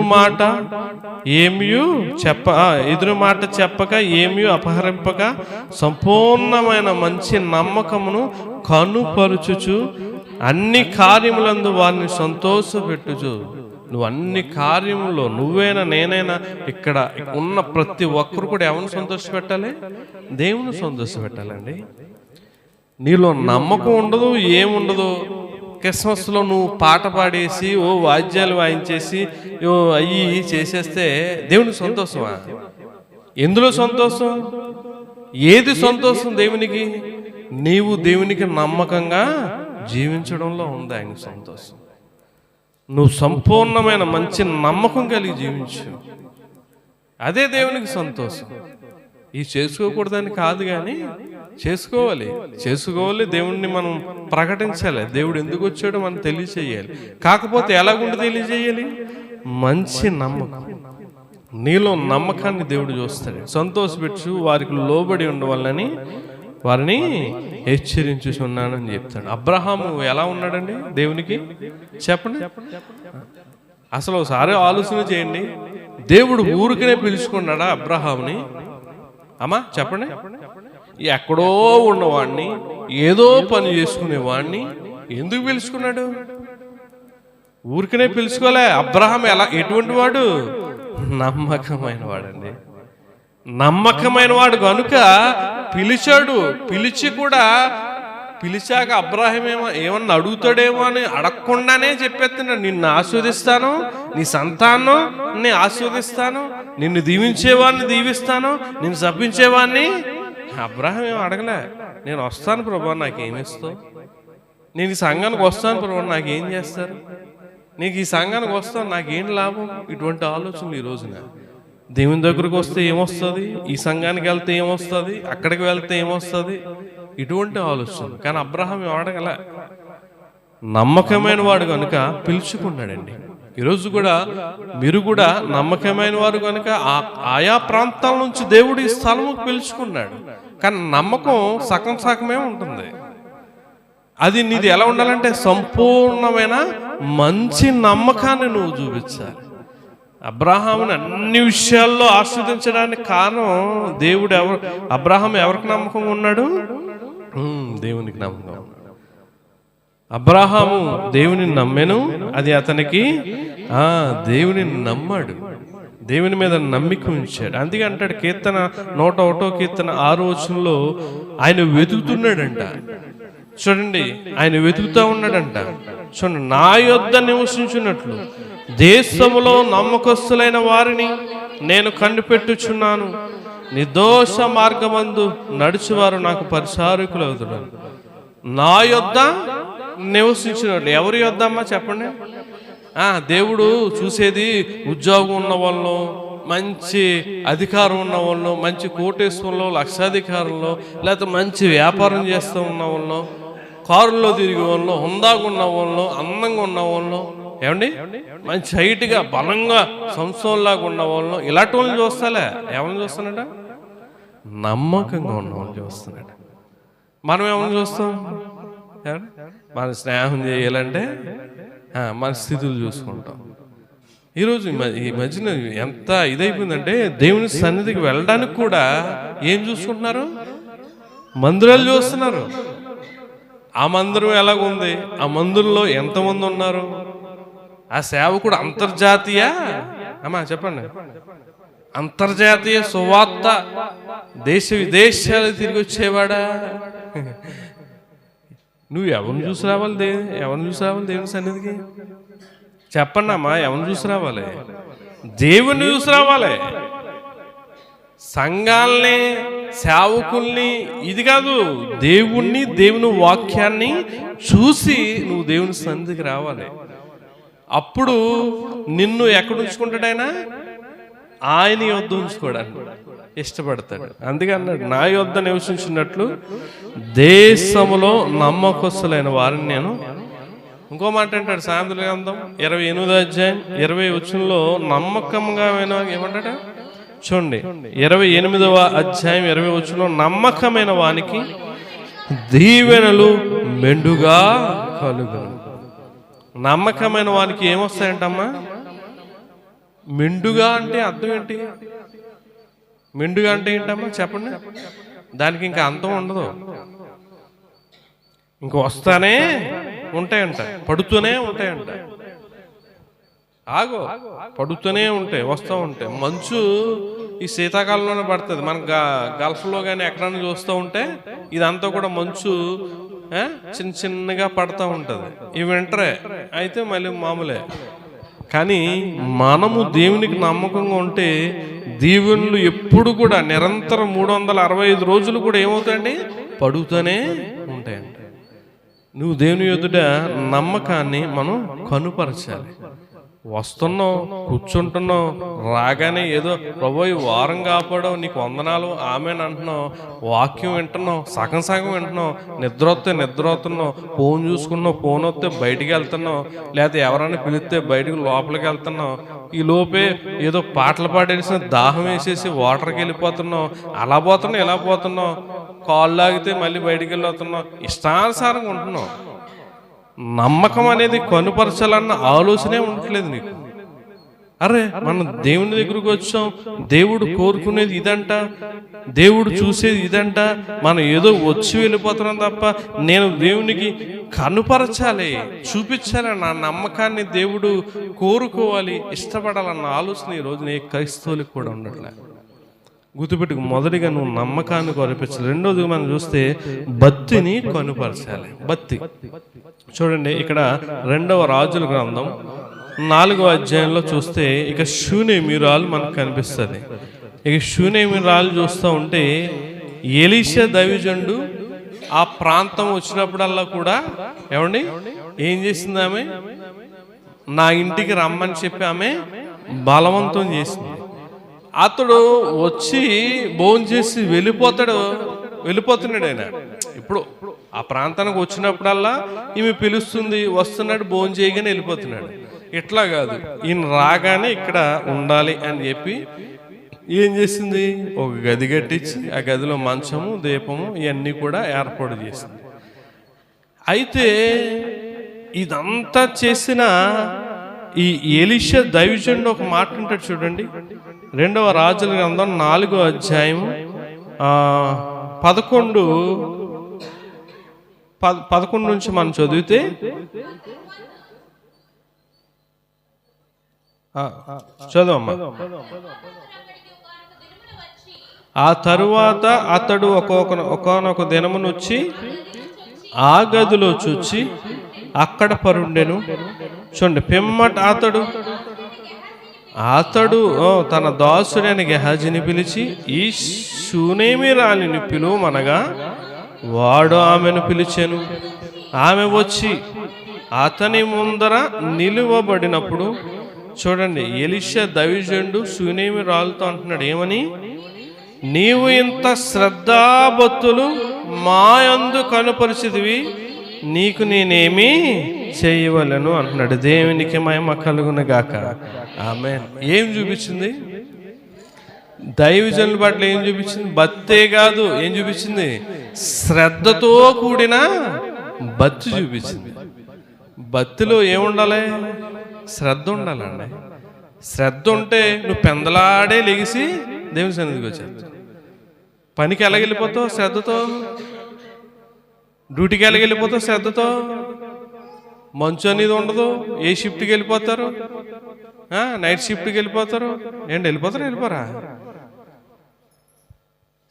మాట చెప్పక ఏమీ అపహరింపక సంపూర్ణమైన మంచి నమ్మకమును కనుపరుచుచు అన్ని కార్యములందు వారిని సంతోషపెట్టుచు. నువ్వు అన్ని కార్యములో, నువ్వైనా నేనైనా ఇక్కడ ఉన్న ప్రతి ఒక్కరు కూడా ఎవరిని సంతోషపెట్టాలి? దేవుని సంతోషపెట్టాలండి. నీలో నమ్మకం ఉండదు, ఏముండదు, క్రిస్మస్లో నువ్వు పాట పాడేసి ఓ వాద్యాలు వాయించేసి ఓ అయ్యి చేసేస్తే దేవునికి సంతోషమా? ఎందులో సంతోషం? ఏది సంతోషం దేవునికి? నీవు దేవునికి నమ్మకంగా జీవించడంలో ఉంది ఆయనకు సంతోషం. నువ్వు సంపూర్ణమైన మంచి నమ్మకం కలిగి జీవించు, అదే దేవునికి సంతోషం. ఇది చేసుకోకూడదని కాదు, కానీ చేసుకోవాలి. దేవుణ్ణి మనం ప్రకటించాలి. దేవుడు ఎందుకు వచ్చాడో మనం తెలియచేయాలి. కాకపోతే ఎలాగుండి తెలియజేయాలి? మంచి నమ్మకం. నీలో నమ్మకాన్ని దేవుడు చూస్తాడు. సంతోషపెట్టు, వారికి లోబడి ఉండవాలని వారిని హెచ్చరించుచున్నానని చెప్తాడు. అబ్రహాము ఎలా ఉన్నాడండి దేవునికి? చెప్పండి అసలు ఒకసారి ఆలోచన చేయండి. దేవుడు ఊరికనే పిలుచుకున్నాడా అబ్రహాముని? అమ్మా చెప్పండి. ఎక్కడో ఉన్నవాడిని, ఏదో పని చేసుకునేవాడిని ఎందుకు పిలుచుకున్నాడు? ఊరికనే పిలుచుకోలే. అబ్రహాం ఎటువంటి వాడు? నమ్మకమైన వాడండి. నమ్మకమైన వాడు కనుక పిలిచాడు. పిలిచాక అబ్రాహిం ఏమన్నా అడుగుతాడేమో అని అడగకుండానే చెప్పేస్తున్నాడు, నిన్ను ఆస్వాదిస్తాను, నీ సంతానాన్ని ఆస్వాదిస్తాను, నిన్ను దీవించేవాడిని దీవిస్తాను, నిన్ను శపించేవాడిని. అబ్రాహిం ఏం అడగలే, నేను వస్తాను ప్రభా, నాకేమిస్తావు? నేను ఈ సంఘానికి వస్తాను ప్రభా, నాకేం చేస్తారు? నీకు ఈ సంఘానికి వస్తాను, నాకేం లాభం? ఇటువంటి ఆలోచనలు ఈ రోజున. దేవుని దగ్గరకు వస్తే ఏమొస్తుంది? ఈ సంఘానికి వెళ్తే ఏమొస్తుంది? అక్కడికి వెళ్తే ఏమొస్తుంది? ఇటువంటి ఆలోచన. కానీ అబ్రహాం అడగల, నమ్మకమైన వాడు కనుక పిలుచుకున్నాడండి. ఈరోజు కూడా మీరు కూడా నమ్మకమైన వారు కనుక ఆయా ప్రాంతాల నుంచి దేవుడు ఈ స్థలము పిలుచుకున్నాడు. కానీ నమ్మకం సగమే ఉంటుంది. అది నీది ఎలా ఉండాలంటే సంపూర్ణమైన మంచి నమ్మకాన్ని నువ్వు చూపించాలి. అబ్రహాముని అన్ని విషయాల్లో ఆస్వాదించడానికి కారణం దేవుడు. అబ్రహాం ఎవరికి నమ్మకంగా ఉన్నాడు? దేవునికి నమ్మకం. అబ్రహాము దేవుని నమ్మెను, అది అతనికి దేవుని నమ్మాడు, దేవుని మీద నమ్మిక ఉంచాడు. అందుకే అంటాడు కీర్తన 101 కీర్తన 6వ వచనంలో ఆయన వెతుకుతున్నాడంట. చూడండి, ఆయన వెతుకుతా ఉన్నాడంట. చూడండి, నా యొద్ద నివసించున్నట్లు దేశములో నమ్మకస్తులైన వారిని నేను కనిపెట్టుచున్నాను. నిర్దోష మార్గమందు నడిచేవారు నాకు పరిచారకులు అవుతున్నారు. నా యొద్ద నివసించినట్లు. ఎవరి యొద్ద అమ్మా చెప్పండి? దేవుడు చూసేది ఉద్యోగం ఉన్న వాళ్ళు, మంచి అధికారం ఉన్న వాళ్ళు, మంచి కోటేశ్వరంలో, లక్షాధికారంలో, లేకపోతే మంచి వ్యాపారం చేస్తూ ఉన్న వాళ్ళు, కారుల్లో తిరిగే వాళ్ళు, హుందాగా ఉన్న వాళ్ళు, అందంగా ఉన్న వాళ్ళు, ఏమండి మంచి హైట్గా బలంగా సంవత్సరంలాగా ఉన్న వాళ్ళు, ఇలాంటి వాళ్ళని చూస్తాలే. ఏమని చూస్తున్నాడ? నమ్మకంగా ఉన్న వాళ్ళని చూస్తున్నాడు. మనం ఏమని చూస్తాం? మన స్నేహం చేయాలంటే మన స్థితులు చూసుకుంటాం. ఈరోజు ఈ మధ్యన ఎంత ఇదైపోయిందంటే దేవుని సన్నిధికి వెళ్ళడానికి కూడా ఏం చూసుకుంటున్నారు? మందిరాలు చూస్తున్నారు. ఆ మందిరం ఎలాగుంది? ఆ మందిరంలో ఎంతమంది ఉన్నారు? ఆ సేవకుడు అంతర్జాతీయ అమ్మా చెప్పండి, అంతర్జాతీయ సువార్త దేశ విదేశాలు తిరిగి వచ్చేవాడా? నువ్వు ఎవరిని చూసి రావాలి? దేవుని సన్నిధికి చెప్పండి అమ్మా, ఎవరిని చూసి రావాలి? దేవుణ్ణి చూసి రావాలి. సంఘాలని, సేవకుల్ని ఇది కాదు, దేవుణ్ణి, దేవుని వాక్యాన్ని చూసి నువ్వు దేవుని సన్నిధికి రావాలి. అప్పుడు నిన్ను ఎక్కడ ఉంచుకుంటాడు ఆయన? ఆయన యొద్ద ఉంచుకోవడానికి ఇష్టపడతాడు. అందుకే అన్నాడు, నా యొద్ద నివసించినట్లు దేశములో నమ్మకస్తులైన వారిని నేను. ఇంకో మాట అంటాడు సామెతల గ్రంథం 28వ అధ్యాయం 20వ వచనంలో నమ్మకంగా ఏమంటాడు చూడండి. 28వ అధ్యాయం 20వ వచనంలో నమ్మకమైన వానికి దీవెనలు మెండుగా కలుగును. నమ్మకమైన వానికి ఏమొస్తాయంటమ్మా? మెండుగా అంటే అర్థం ఏంటి? మెండుగా అంటే ఏంటమ్మా చెప్పండి? దానికి ఇంకా అంతం ఉండదు, ఇంక వస్తానే ఉంటాయంట, పడుతూనే ఉంటాయంట. పడుతూనే ఉంటాయి, వస్తూ ఉంటాయి. మంచు ఈ శీతాకాలంలోనే పడుతుంది. మన గల్ఫ్లో కానీ ఎక్కడైనా చూస్తూ ఉంటే ఇదంతా కూడా మంచు చిన్న చిన్నగా పడతా ఉంటుంది. ఈ వింటరే అయితే మళ్ళీ మామూలే. కానీ మనము దేవునికి నమ్మకంగా ఉంటే దీవెనలు ఎప్పుడు కూడా నిరంతరం 365 రోజులు కూడా ఏమవుతాయండి, పడుతూనే ఉంటాయండి. నువ్వు దేవుని ఎదుట నమ్మకాన్ని మనం కనుపరచాలి. వస్తున్నావు, కూర్చుంటున్నావు, రాగానే ఏదో ప్రభు ఈ వారం కాపాడవు, నీకు వందనాలు ఆమెను అంటున్నావు, వాక్యం వింటున్నావు, సగం సగం వింటున్నావు, నిద్ర వస్తే నిద్ర అవుతున్నావు, ఫోన్ చూసుకున్నావు, ఫోన్ వస్తే బయటికి వెళ్తున్నావు, లేకపోతే ఎవరైనా పిలిస్తే బయటికి లోపలికి వెళ్తున్నావు, ఈ లోపే ఏదో పాటలు పాడేసిన దాహం వేసేసి వాటర్కి వెళ్ళిపోతున్నావు, అలా పోతున్నావు ఇలా పోతున్నావు, కాళ్ళు లాగితే మళ్ళీ బయటికి వెళ్ళిపోతున్నావు, ఇష్టానుసారంగా ఉంటున్నావు. నమ్మకం అనేది కనుపరచాలన్న ఆలోచనే ఉండట్లేదు నీకు. అరే మనం దేవుని దగ్గరకు వచ్చాం, దేవుడు కోరుకునేది ఇదంట, దేవుడు చూసేది ఇదంట, మనం ఏదో వచ్చి వెళ్ళిపోతున్నాం తప్ప నేను దేవునికి కనుపరచాలి, చూపించాలి, నా నమ్మకాన్ని దేవుడు కోరుకోవాలి, ఇష్టపడాలన్న ఆలోచన ఈ రోజున ఏ క్రైస్తవులకు కూడా ఉండట్లేదు. గుర్తుపెట్టుకు, మొదటిగా నువ్వు నమ్మకాన్ని కనిపించాలి. రెండోది మనం చూస్తే భక్తిని కనుపరచాలి. భక్తి చూడండి, ఇక్కడ 2వ రాజుల గ్రంథం 4వ అధ్యాయంలో చూస్తే ఇక షూనేమీరాలు మనకు కనిపిస్తుంది. ఇక షూనేమీరాలు చూస్తూ ఉంటే ఎలీషా దైవజనుడు ఆ ప్రాంతం వచ్చినప్పుడల్లా కూడా ఏమండి ఏం చేసింది, ఆమె నా ఇంటికి రమ్మని చెప్పి ఆమె బలవంతం చేసింది. అతడు వచ్చి భోజనం చేసి వెళ్ళిపోతున్నాడు. ఆయన ఇప్పుడు ఆ ప్రాంతానికి వచ్చినప్పుడల్లా ఈమె పిలుస్తుంది, వస్తున్నాడు, భోజనం చేయగానే వెళ్ళిపోతున్నాడు. ఇట్లా కాదు, ఈయన రాగానే ఇక్కడ ఉండాలి అని చెప్పి ఏం చేసింది, ఒక గది కట్టించి ఆ గదిలో మంచము, దీపము ఇవన్నీ కూడా ఏర్పాటు చేసింది. అయితే ఇదంతా చేసిన ఈ ఎలీషా దైవజనుడు ఒక మాట ఉంటాడు చూడండి. 2వ రాజుల గ్రంథం 4వ అధ్యాయం 11 నుంచి మనం చదివితే, చదవమ్మా. ఆ తరువాత అతడు ఒకానొక దినమును వచ్చి ఆ గదిలో చూచి అక్కడ పరుండెను. చూడండి, పిమ్మట అతడు తన దాసుడైన గెహాజీని పిలిచి ఈ షూనేమీరాలిని పిలువమనగా వాడు ఆమెను పిలిచెను. ఆమె వచ్చి అతని ముందర నిలువబడినప్పుడు చూడండి, ఎలీషా దైవజనుడు షూనేమీరాలుతో అంటున్నాడు, ఏమని, నీవు ఇంత శ్రద్ధాభక్తులు మాయందు కనుపరిచితివి, నీకు నేనేమి చేయవలను అంటున్నాడు. దేవునికి మహిమ కలుగును గాక. ఆమేన్. ఏం చూపించింది, దైవజనుల పట్ల ఏం చూపించింది? భక్తే కాదు, ఏం చూపించింది, శ్రద్ధతో కూడిన భక్తి చూపించింది. భక్తిలో ఏముండాలి, శ్రద్ధ ఉండాలండి. శ్రద్ధ ఉంటే నువ్వు పెందలాడే లెగిసి దేవుని సన్నిధికి వచ్చావు. పనికి ఎలాగెళ్ళిపోతావు, శ్రద్ధతో. డ్యూటీకి వెళ్ళిపోతావు శ్రద్ధతో. మంచు అనేది ఉండదు. ఏ షిఫ్ట్కి వెళ్ళిపోతారు, నైట్ షిఫ్ట్కి వెళ్ళిపోతారు. వెళ్ళిపోరా?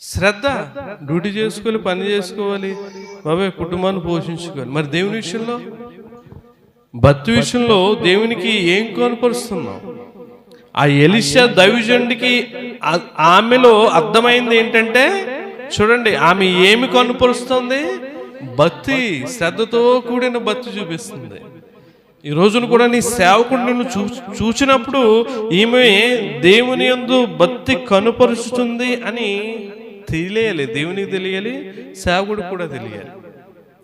శ్రద్ధ. డ్యూటీ చేసుకోవాలి, పని చేసుకోవాలి, బాబాయ్ కుటుంబాన్ని పోషించుకోవాలి. మరి దేవుని విషయంలో, భక్తి విషయంలో దేవునికి ఏం కనపరుస్తున్నావు? ఆ ఎలీషా దైవజనుడికి ఆమెలో అర్థమైంది ఏంటంటే, చూడండి, ఆమె ఏమి కనపరుస్తుంది? భక్తి, శ్రద్ధతో కూడిన భక్తి చూపిస్తుంది. ఈ రోజున కూడా నీ సేవకుడు నిన్ను చూచినప్పుడు ఈమె దేవుని యందు భక్తి కనుపరుస్తుంది అని తెలియాలి. దేవునికి తెలియాలి, సేవకుడికి కూడా తెలియాలి.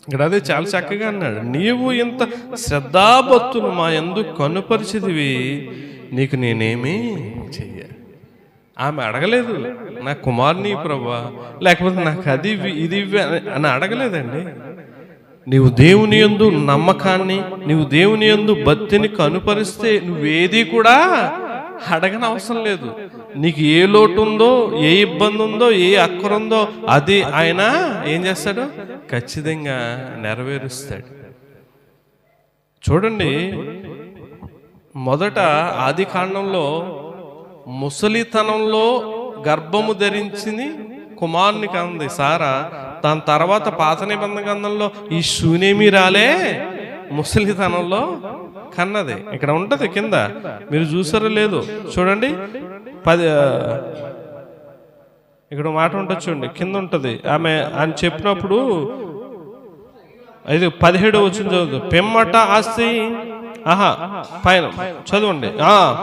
ఇక్కడ అదే చాలా చక్కగా అన్నాడు, నీవు ఇంత శ్రద్ధాభక్తులు మా యందు కనుపరిచితివి, నీకు నేనేమి చెయ్యాలి. ఆమె అడగలేదు, నా కుమార్ని ప్రభా, లేకపోతే నాకు అది ఇది అని అడగలేదండి. నీవు దేవుని యందు నమ్మకాన్ని, నీవు దేవుని యందు భక్తిని కనుపరిస్తే నువ్వేది కూడా అడగని అవసరం లేదు. నీకు ఏ లోటు ఉందో, ఏ ఇబ్బంది ఉందో, ఏ అక్కర ఉందో అది ఆయన ఏం చేస్తాడు? ఖచ్చితంగా నెరవేరుస్తాడు. చూడండి, మొదట ఆది కాండంలో ముసలితనంలో గర్భము ధరించింది కుమారుని కంది సారా. దాని తర్వాత పాత నిబంధన గ్రంథంలో ఈ శూనేమిరాలే ముసలితనంలో కన్నది. ఇక్కడ ఉంటది కింద, మీరు చూసారో లేదో చూడండి. ఇక్కడ మాట ఉంటుంది చూడండి, కింద ఉంటుంది. ఆమె అని చెప్పినప్పుడు 17 వచ్చిన చదువు. పిమ్మట ఆస్తి పైన చదవండి.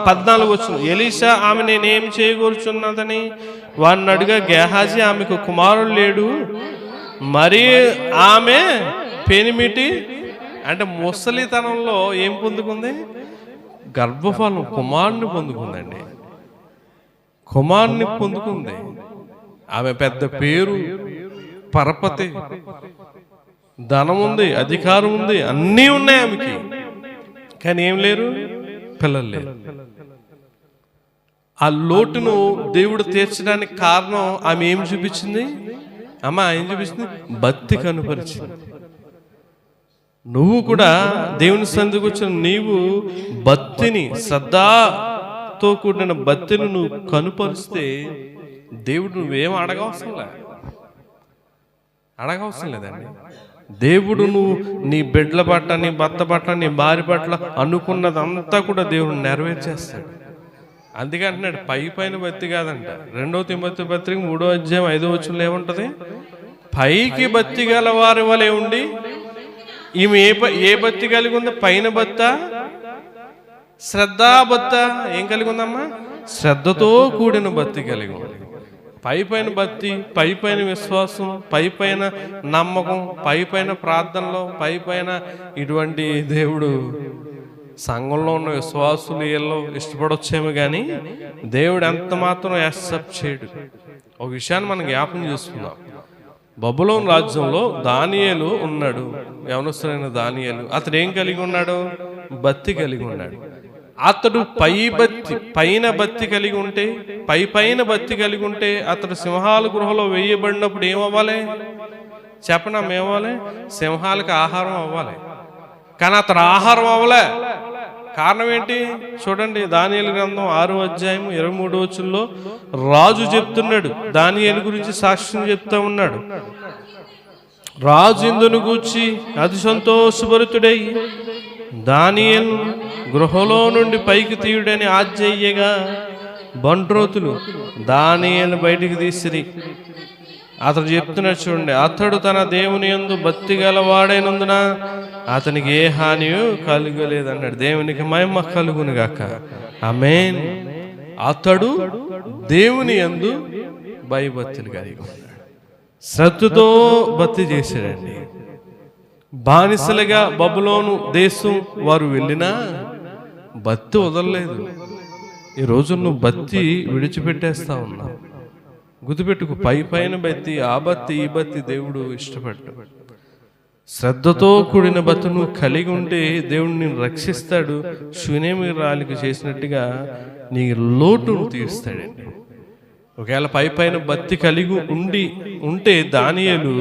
14 వచ్చిన. ఎలీషా ఆమె నేనేం చేయకూర్చున్నదని వాడిని అడిగా, గేహాజీ ఆమెకు కుమారుడు లేడు, మరి ఆమె పెనిమిటి అంటే ముసలితనంలో ఏం పొందుకుంది? గర్భఫలం, కుమారుని పొందుకుందండి. కుమారుని పొందుకుంది. ఆమె పెద్ద పేరు, పరపతి, ధనం ఉంది, అధికారం ఉంది, అన్నీ ఉన్నాయి ఆమెకి. కానీ ఏం లేరు? పిల్లలు లేరు. ఆ లోటును దేవుడు తీర్చడానికి కారణం ఆమె ఏం చూపించింది? ఏం చూపించింది? భక్తి కనుపరిచింది. నువ్వు కూడా దేవుని సన్నిధికి వచ్చిన నీవు భక్తిని, శ్రద్ధతో కూడిన భక్తిని నువ్వు కనుపరిస్తే దేవుడు నువ్వేం అడగవసరం లేదండి. దేవుడు నువ్వు నీ బిడ్డల పట్ల, నీ భర్త పట్ల, నీ భార్య పట్ల అనుకున్నదంతా కూడా దేవుడు నెరవేర్చేస్తాడు. అందుకే అంటున్నాడు, పైన భక్తి కాదంట. 2 తిమోతి పత్రిక 3వ అధ్యాయం 5వ వచనంలో ఏముంటది? పైకి భక్తి గల వారి వలె ఉండి, ఈమె ఏ భక్తి కలిగి ఉంది? పైన భక్త, శ్రద్ధా భక్త. ఏం కలిగి ఉందమ్మా? శ్రద్ధతో కూడిన భక్తి కలిగి ఉంది. పైన భక్తి, పైన విశ్వాసం, పైన నమ్మకం, పైన ప్రార్థనలో, పైన ఇటువంటి దేవుడు సంఘంలో ఉన్న విశ్వాసులు వీళ్ళు ఇష్టపడొచ్చేమో కానీ దేవుడు ఎంత మాత్రం యాక్సెప్ట్ చేయడు. ఒక విషయాన్ని మనం జ్ఞాపకం చేసుకుందాం. బబులోను రాజ్యంలో దానియేలు ఉన్నాడు, యవనస్తుడైన దానియేలు. అతడు ఏం కలిగి ఉన్నాడు? భక్తి కలిగి ఉన్నాడు. అతడు పైన భక్తి కలిగి ఉంటే, పైన భక్తి కలిగి ఉంటే అతడు సింహాల గృహలో వేయబడినప్పుడు ఏమవ్వాలి? చెప్పనా? ఏమవ్వాలి? సింహాలకు ఆహారం అవ్వాలి. కానీ అతడు ఆహారం అవ్వలే. కారణం ఏంటి? చూడండి, దానియేలు గ్రంథం 6వ అధ్యాయం 23వ వచనంలో రాజు చెప్తున్నాడు, దానియేలు గురించి సాక్ష్యం చెప్తా ఉన్నాడు. రాజు ఇందును గూర్చి అతి సంతోషభరితుడై దానియేలు గృహలో నుండి పైకి తీయుడని ఆజ్ఞయ్యగా బంట్రోతులు దానియేలు బయటికి తీసిరి. అతడు చెప్తున్నాడు చూడండి, అతడు తన దేవుని యందు భక్తి గలవాడైనందున అతనికి ఏ హానియో కలుగలేదన్నాడు. దేవునికి మహిమ కలుగును గాక. ఆమేన్. అతడు దేవుని యందు భయభక్తులు కలిగి ఉన్నాడు, శ్రద్ధతో భక్తి చేశాడండి. బానిసలుగా బబులోను దేశం వారు వెళ్ళినా భక్తి వదలలేదు. ఈరోజు నువ్వు భక్తి విడిచిపెట్టేస్తా ఉన్నావు. గుర్తుపెట్టుకు, పైన భక్తి, ఆ భక్తి, ఈ భక్తి దేవుడు ఇష్టపడ్డాడు. శ్రద్ధతో కూడిన భక్తి నువ్వు కలిగి ఉంటే దేవుడు నిన్ను రక్షిస్తాడు. శూనేమిరాలికి చేసినట్టుగా నీ లోటును తీరుస్తాడండి. ఒకవేళ పైన భక్తి కలిగి ఉంటే దానియేలు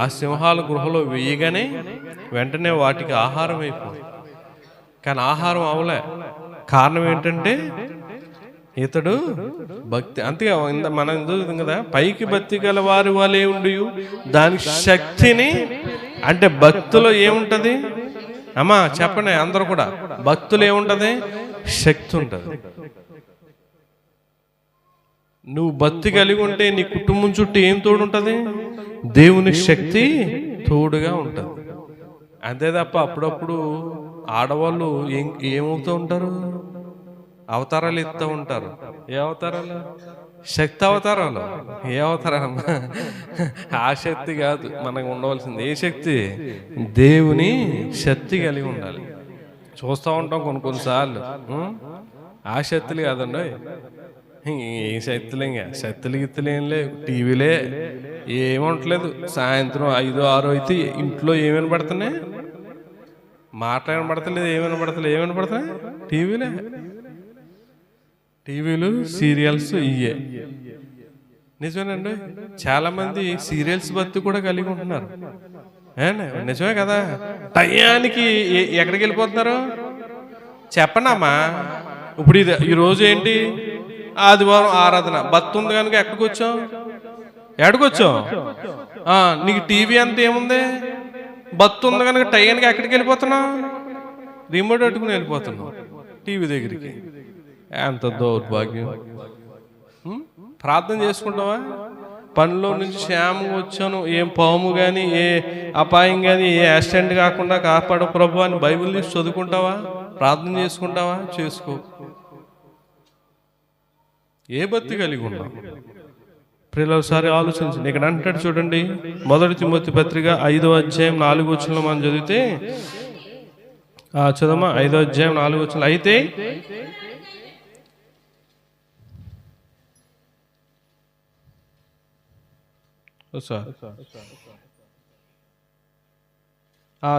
ఆ సింహాల గృహలో వేయగానే వెంటనే వాటికి ఆహారం అయిపోయింది. కానీ ఆహారం అవలే. కారణం ఏంటంటే ఇతడు భక్తి. అంతేగా మనం చదువుతాం కదా, పైకి భక్తి గల వారి వాళ్ళే ఉండి దాని శక్తిని, అంటే భక్తిలో ఏముంటది అమ్మా? చెప్పండి అందరూ కూడా. భక్తులు ఏముంటది? శక్తి ఉంటుంది. నువ్వు భక్తి కలిగి ఉంటే నీ కుటుంబం చుట్టూ ఏం తోడు ఉంటుంది? దేవుని శక్తి తోడుగా ఉంటుంది. అంతే తప్ప అప్పుడప్పుడు ఆడవాళ్ళు ఏమవుతూ ఉంటారు? అవతారాలు ఇస్తూ ఉంటారు. ఏ అవతారాలు? శక్తి అవతారాలు. ఏ అవతారాలమ్మా? ఆ శక్తి కాదు మనకు ఉండవలసింది. ఏ శక్తి? దేవుని శక్తి కలిగి ఉండాలి. చూస్తూ ఉంటాం కొన్నిసార్లు. ఆ శక్తులు కాదండి, ఏ శక్తులు, ఇంకా శక్తులు గిత్తులు ఏం లేవు. టీవీలే ఏముంటలేదు. సాయంత్రం 5, 6 అయితే ఇంట్లో ఏమైనా పడుతున్నాయి? మాట్లాడని పడతలేదు. ఏమైనా పడుతున్నాయి? టీవీలు, సీరియల్స్ ఇయ్యే. నిజమేనండి. చాలా మంది సీరియల్స్ బతి కూడా కలిగి ఉంటున్నారు. నిజమే కదా. టయానికి ఎక్కడికి వెళ్ళిపోతున్నారు చెప్పనమ్మా? ఇప్పుడు ఈరోజు ఏంటి? ఆదివారం ఆరాధన. భక్తి ఉంది కనుక ఎక్కడికి వచ్చాం? ఎక్కడికొచ్చావు? నీకు టీవీ అంత ఏముంది, బత్తు ఉంది కనుక టైంకి ఎక్కడికి వెళ్ళిపోతున్నావు? రిమోట్ పెట్టుకుని వెళ్ళిపోతున్నావు టీవీ దగ్గరికి. ఎంత దౌర్భాగ్యం. ప్రార్థన చేసుకుంటావా? పనిలో నుంచి క్షేమంగా వచ్చాను, ఏం పాము కానీ ఏ అపాయం కానీ ఏ యాక్సిడెంట్ కాకుండా కాపాడు ప్రభు అని బైబిల్ తీసి చదువుకుంటావా? ప్రార్థన చేసుకుంటావా? చేసుకో. ఏ భక్తి కలిగి ఉన్నావు? ప్రియులసారి ఆలోచించండి. ఇక్కడ అంటాడు చూడండి, 1 తిమోతి పత్రిక 5వ అధ్యాయం 4వ వచనంలో మనం చదివితే, చదవమా 5వ అధ్యాయం 4వ వచనం. అయితే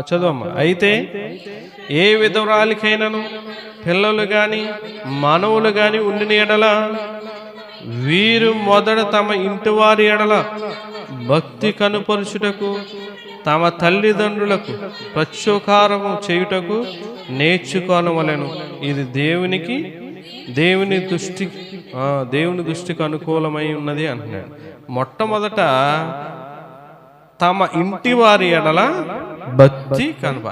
చదవమ్మా. అయితే ఏ విధవరాలికైనాను పిల్లలు గాని మనవులు గాని ఉండిన ఎడల వీరు మొదట తమ ఇంటి వారి ఎడల భక్తి కనుపరుచుటకు తమ తల్లిదండ్రులకు ప్రత్యుపకారము చేయుటకు నేర్చుకొనవలెను. ఇది దేవుని దృష్టికి అనుకూలమై ఉన్నది అంటున్నాడు. మొట్టమొదట తమ ఇంటి వారి ఎడల భక్తి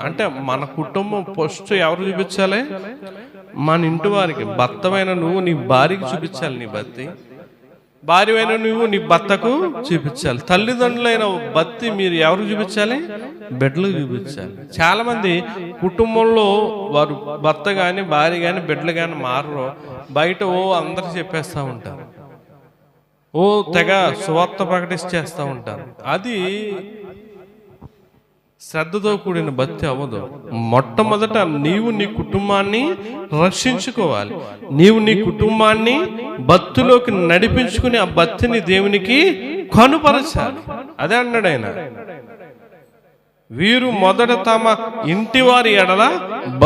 అంటే మన కుటుంబం ఫస్ట్ ఎవరు చూపించాలి? మన ఇంటి వారికి. భర్తమైన నువ్వు నీ భార్యకి చూపించాలి నీ భక్తి, భార్యమైన నువ్వు నీ భర్తకు చూపించాలి. తల్లిదండ్రులైన భక్తి మీరు ఎవరు చూపించాలి? బిడ్డలకు చూపించాలి. చాలా మంది కుటుంబంలో వారు భర్త కానీ భార్య కానీ బిడ్డలు కానీ మారరు, బయట అందరు చెప్పేస్తూ ఉంటారు, తెగ సువార్త ప్రకటిస్తూ ఉంటారు. అది శ్రద్ధతో కూడిన భక్తి అవ్వదు. మొట్టమొదట నీవు నీ కుటుంబాన్ని రక్షించుకోవాలి. నీవు నీ కుటుంబాన్ని భక్తిలోకి నడిపించుకుని ఆ భక్తిని దేవునికి కనుపరచాలి. అదే అన్నాడు ఆయన, వీరు మొదట తమ ఇంటి వారి ఎడల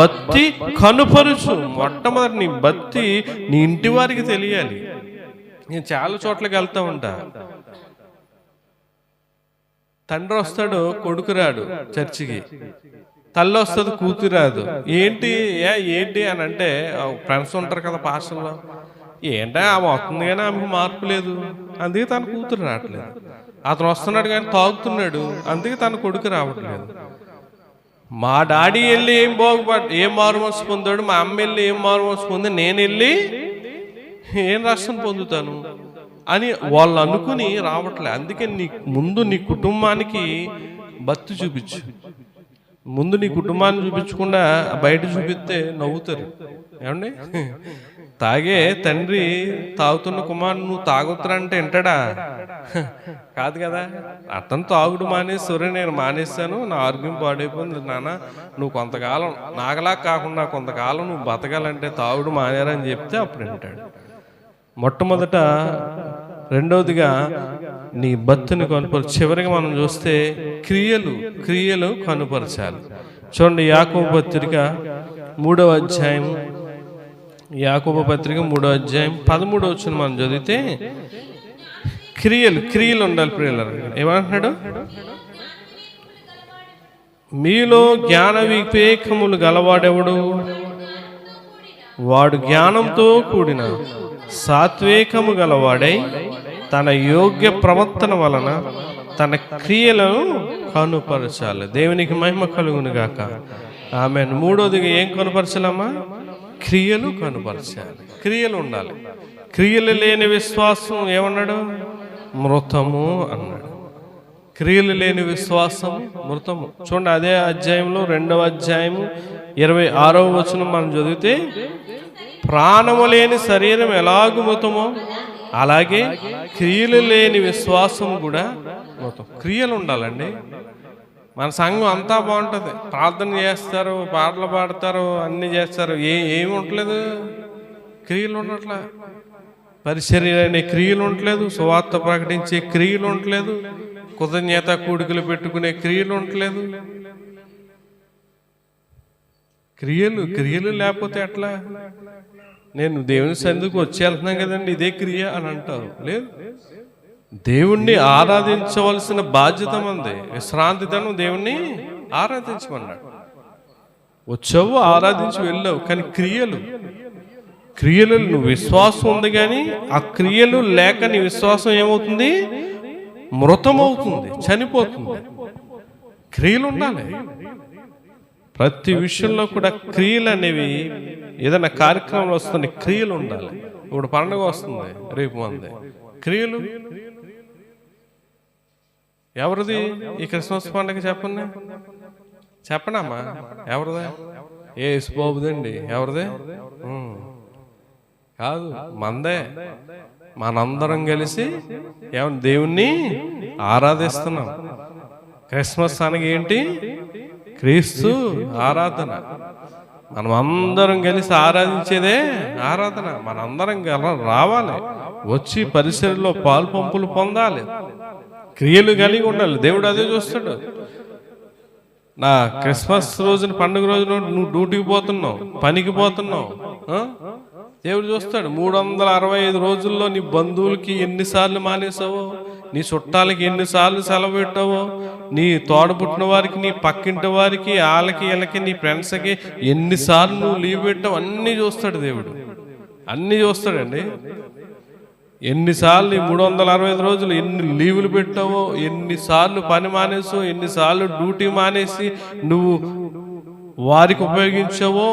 భక్తి కనుపరుచు. మొట్టమొదటి నీ భక్తి నీ ఇంటి వారికి తెలియాలి. నేను చాలా చోట్లకి వెళ్తా ఉంటా, తండ్రి వస్తాడు కొడుకు రాడు చర్చికి, తల్లి వస్తుంది కూతురు రాదు. ఏంటి అని అంటే ఫ్రెండ్స్ ఉంటారు కదా పాస్టర్లో, ఏంటంటే ఆమె వస్తుంది కానీ ఆమెకు మార్పు లేదు, అందుకే తన కూతురు రావట్లేదు. అతను వస్తున్నాడు కానీ తాగుతున్నాడు, అందుకే తన కొడుకు రావట్లేదు. మా డాడీ వెళ్ళి ఏం మారుమనసు పొందాడు, మా అమ్మ వెళ్ళి ఏం మారుమనసు పొంది, నేను వెళ్ళి ఏం రక్షణ పొందుతాను అని వాళ్ళు అనుకుని రావట్లే. అందుకే ముందు నీ కుటుంబానికి భక్తి చూపించు. ముందు నీ కుటుంబాన్ని చూపించకుండా బయట చూపిస్తే నవ్వుతారు. ఏమండి, తాగే తండ్రి తాగుతున్న కుమారుడు నువ్వు తాగుతారంటే వింటాడా? కాదు కదా. అతను తాగుడు మానేసి, నేను మానేస్తాను, నా ఆరోగ్యం పాడైపోయింది నాన్న, నువ్వు కొంతకాలం నాగలా కాకుండా కొంతకాలం నువ్వు బతకాలంటే తాగుడు మానేరని చెప్తే అప్పుడు వింటాడు. మొట్టమొదట. రెండవదిగా నీ భక్తిని కనుపరచు. చివరిగా మనం చూస్తే క్రియలు కనుపరచాలి. చూడండి, యాకోబు పత్రిక 3వ అధ్యాయం, యాకోబు పత్రిక 3వ అధ్యాయం 13వ వచనం మనం చదివితే, క్రియలు ఉండాలి ప్రియులారా. ఏమంటున్నాడు? మీలో జ్ఞాన వివేకములు గలవాడెవడు? వాడు జ్ఞానంతో కూడిన సాత్వికము గలవాడై తన యోగ్య ప్రవర్తన వలన తన క్రియలను కనుపరచాలి. దేవునికి మహిమ కలుగును గాక. ఆమేన్. మూడోదిగా ఏం కనుపరచాలమ్మా? క్రియలు కనుపరచాలి. క్రియలు ఉండాలి. క్రియలు లేని విశ్వాసం ఏమన్నాడు? మృతము అన్నాడు. క్రియలు లేని విశ్వాసం మృతము. చూడండి, అదే అధ్యాయంలో 2వ అధ్యాయము 26వ వచనం మనం చదివితే, ప్రాణము లేని శరీరం ఎలాగూ మృతమో అలాగే క్రియలు లేని విశ్వాసం కూడా మృతం. క్రియలు ఉండాలండి. మన సంఘం అంతా బాగుంటుంది, ప్రార్థన చేస్తారు, పాటలు పాడతారు, అన్ని చేస్తారు, ఏమి ఉండలేదు, క్రియలు ఉండట్లా. పరిచర్య అనే క్రియలు ఉండలేదు, సువార్త ప్రకటించే క్రియలు ఉండలేదు, కృతజ్ఞత కూడికలు పెట్టుకునే క్రియలు ఉండలేదు. క్రియలు లేకపోతే ఎట్లా? నేను దేవుని సన్నిధికి వచ్చి వెళ్తున్నాను కదండి, ఇదే క్రియ అని అంటారు. లేదు, దేవుణ్ణి ఆరాధించవలసిన బాధ్యత మంది. విశ్రాంతి దినం దేవుణ్ణి ఆరాధించమన్నాడు. వచ్చావు, ఆరాధించి వెళ్ళావు, కానీ క్రియలు నువ్వు విశ్వాసం ఉంది కానీ ఆ క్రియలు లేక నీ విశ్వాసం ఏమవుతుంది? మృతమవుతుంది, చనిపోతుంది. క్రియలు ఉండాలి. ప్రతి విషయంలో కూడా క్రియలు అనేవి, ఏదైనా కార్యక్రమంలో వస్తుంది క్రియలు ఉండాలి. ఇప్పుడు పండుగ వస్తుంది రేపు మంది, క్రియలు ఎవరిది ఈ క్రిస్మస్ పండుగ? చెప్పండి, చెప్పనమ్మా ఎవరిదే? యేసుబాబుదండి. ఎవరిదే? కాదు, మందే. మనందరం కలిసి దేవుణ్ణి ఆరాధిస్తున్నాం. క్రిస్మస్ అనగా ఏంటి? క్రీస్తు ఆరాధన. మనం అందరం కలిసి ఆరాధించేదే ఆరాధన. మనందరం రావాలి, వచ్చి పరిసరలో పాలు పంపులు పొందాలి, క్రియలు కలిగి ఉండాలి. దేవుడు అదే చూస్తాడు. నా క్రిస్మస్ రోజున, పండుగ రోజున నువ్వు డ్యూటీకి పోతున్నావు, పనికి పోతున్నావు, దేవుడు చూస్తాడు. 365 రోజుల్లో నీ బంధువులకి ఎన్నిసార్లు మానేసావో, నీ చుట్టాలకి ఎన్నిసార్లు సెలవు పెట్టావో, నీ తోడబుట్టిన వారికి, నీ పక్కింటి వారికి, వాళ్ళకి వీళ్ళకి, నీ ఫ్రెండ్స్కి ఎన్నిసార్లు నువ్వు లీవ్ పెట్టావు, అన్నీ చూస్తాడు దేవుడు. అన్నీ చూస్తాడండి. ఎన్నిసార్లు 365 రోజులు ఎన్ని లీవులు పెట్టావో, ఎన్నిసార్లు పని మానేసావు, ఎన్నిసార్లు డ్యూటీ మానేసి నువ్వు వారికి ఉపయోగించావో,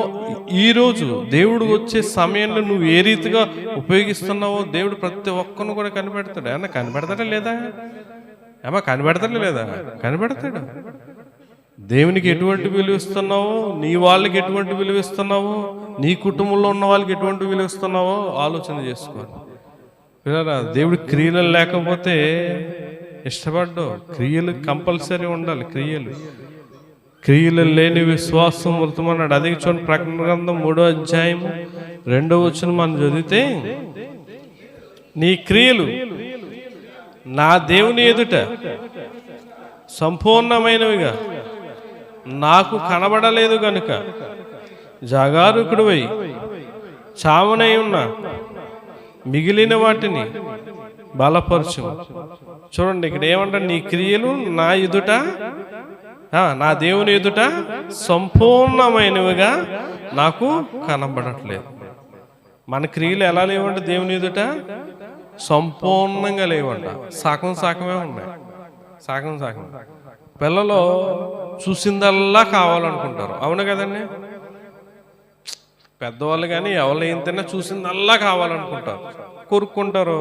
ఈరోజు దేవుడు వచ్చే సమయంలో నువ్వు ఏ రీతిగా ఉపయోగిస్తున్నావో దేవుడు ప్రతి ఒక్కరిని కూడా కనిపెడతాడు. ఏమన్నా కనిపెడతాడా లేదా? కనిపెడతాడా లేదా? కనిపెడతాడు. దేవునికి ఎటువంటి విలువ ఇస్తున్నావో, నీ వాళ్ళకి ఎటువంటి విలువ ఇస్తున్నావో, నీ కుటుంబంలో ఉన్న వాళ్ళకి ఎటువంటి విలువ ఇస్తున్నావో ఆలోచన చేసుకోవాలి. దేవుడి క్రియలు లేకపోతే ఇష్టపడ్డావు. క్రియలు కంపల్సరీ ఉండాలి. క్రియలు లేని విశ్వాసం మృతమన్నాడు. అదే చూడండి, ప్రకటన గ్రంథం 3వ అధ్యాయం 2వ వచనం మనం చదివితే, నీ క్రియలు నా దేవుని ఎదుట సంపూర్ణమైనవిగా నాకు కనబడలేదు గనుక జాగారూకుడివై చావనై ఉన్న మిగిలిన వాటిని బలపరచు. చూడండి, ఇక్కడ ఏమంటారు? నీ క్రియలు నా ఎదుట, నా దేవుని ఎదుట సంపూర్ణమైనవిగా నాకు కనబడట్లేదు. మన క్రియలు ఎలా లేవంట? దేవుని ఎదుట సంపూర్ణంగా లేవంట. సగమే ఉన్నాయి. సగం. పిల్లలు చూసిందల్లా కావాలనుకుంటారు, అవును కదండి? పెద్దవాళ్ళు కానీ ఎవరు ఏం తిన్నా చూసిందల్లా కావాలనుకుంటారు, కొరుక్కుంటారు,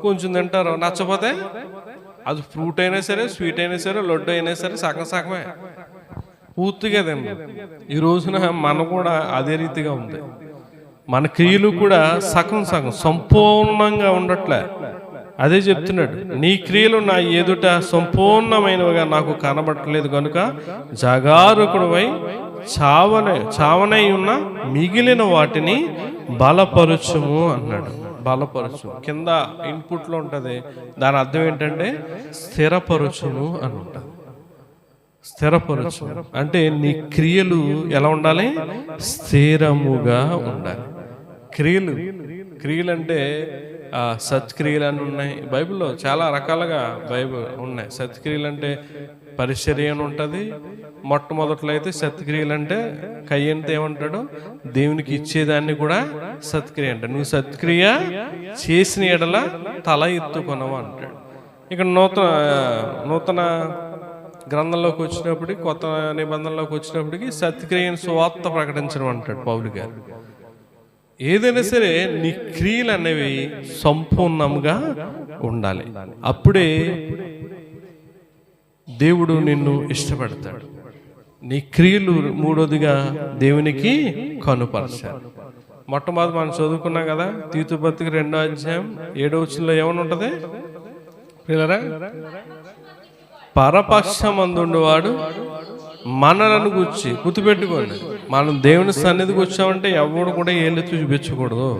కొంచెం తింటారు, నచ్చపోతే అది ఫ్రూట్ అయినా సరే, స్వీట్ అయినా సరే, లడ్డు అయినా సరే సగమే పూర్తిగా తింటాం. ఈ రోజున మన కూడా అదే రీతిగా ఉంది. మన క్రియలు కూడా సగం సంపూర్ణంగా ఉండట్లే. అదే చెప్తున్నాడు, నీ క్రియలు నా ఎదుట సంపూర్ణమైనవిగా నాకు కనబడట్లేదు కనుక జాగారూకుడివై చావనై ఉన్న మిగిలిన వాటిని బలపరచుము అన్నాడు. బలపరచు కింద ఇన్పుట్లో ఉంటుంది. దాని అర్థం ఏంటంటే స్థిరపరచును అని ఉంటుంది. స్థిరపరచు అంటే నీ క్రియలు ఎలా ఉండాలి? స్థిరముగా ఉండాలి. క్రియలు అంటే సత్క్రియలు అని ఉన్నాయి బైబిల్లో, చాలా రకాలుగా బైబిల్ ఉన్నాయి. సత్క్రియలు అంటే పరిచర్య అని ఉంటుంది. మొట్టమొదట్లో అయితే సత్క్రియలు అంటే కయ్యంతో ఏమంటాడు? దేవునికి ఇచ్చేదాన్ని కూడా సత్క్రియ అంటాడు. నువ్వు సత్క్రియ చేసిన ఎడల తల ఎత్తుకొనవు అంటాడు. ఇక్కడ నూతన గ్రంథంలోకి వచ్చినప్పటికి, కొత్త నిబంధనలోకి వచ్చినప్పటికి సత్క్రియను సువార్త ప్రకటించడం అంటాడు పౌలు గారు. ఏదైనా సరే నీ క్రియలు అనేవి సంపూర్ణంగా ఉండాలి. అప్పుడే దేవుడు నిన్ను ఇష్టపడతాడు. నీ క్రియలు మూడోదిగా దేవునికి కనుపరచాలి. మొట్టమొదటి మనం చదువుకున్నాం కదా, తీతు పత్రిక 2వ అధ్యాయం 7వ వచనంలో ఏమని ఉంటుంది? పిల్లరా, పరపక్షమందుండువాడు మనలను గుర్చి గుర్తుపెట్టుకోండి. మనం దేవుని సన్నిధికి వచ్చామంటే ఎవడు కూడా ఏలెత్తి చూపించకూడదు.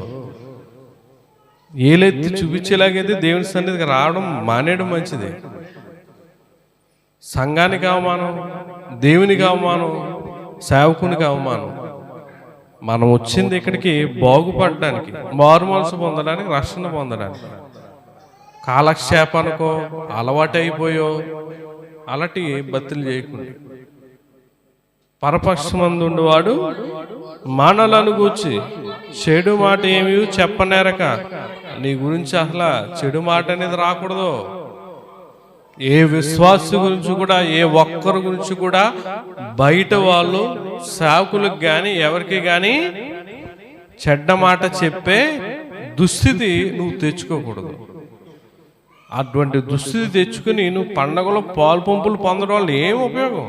ఏలెత్తి చూపించేలాగైతే దేవుని సన్నిధికి రావడం మానేయడం మంచిది. సంఘానికి అవమానం, దేవునికి అవమానం, సేవకునికి అవమానం. మనం వచ్చింది ఇక్కడికి బాగుపడడానికి, మారుమనసు పొందడానికి, రక్షణ పొందడానికి. కాలక్షేపానికో అలవాటైపోయో అలాంటి బత్తులు చేయకుండా పరపక్షమందుండువాడు మనలను గూర్చి చెడు మాట ఏమీ చెప్పనేరక, నీ గురించి అసలు చెడు మాట అనేది రాకూడదు. ఏ విశ్వాసి గురించి కూడా, ఏ ఒక్కరి గురించి కూడా బయట వాళ్ళు సేవకులకు కానీ ఎవరికి కానీ చెడ్డ మాట చెప్పే దుస్థితి నువ్వు తెచ్చుకోకూడదు. అటువంటి దుస్థితి తెచ్చుకుని నువ్వు పండగలో పాలు పంపులు పొందడం వల్ల ఏం ఉపయోగం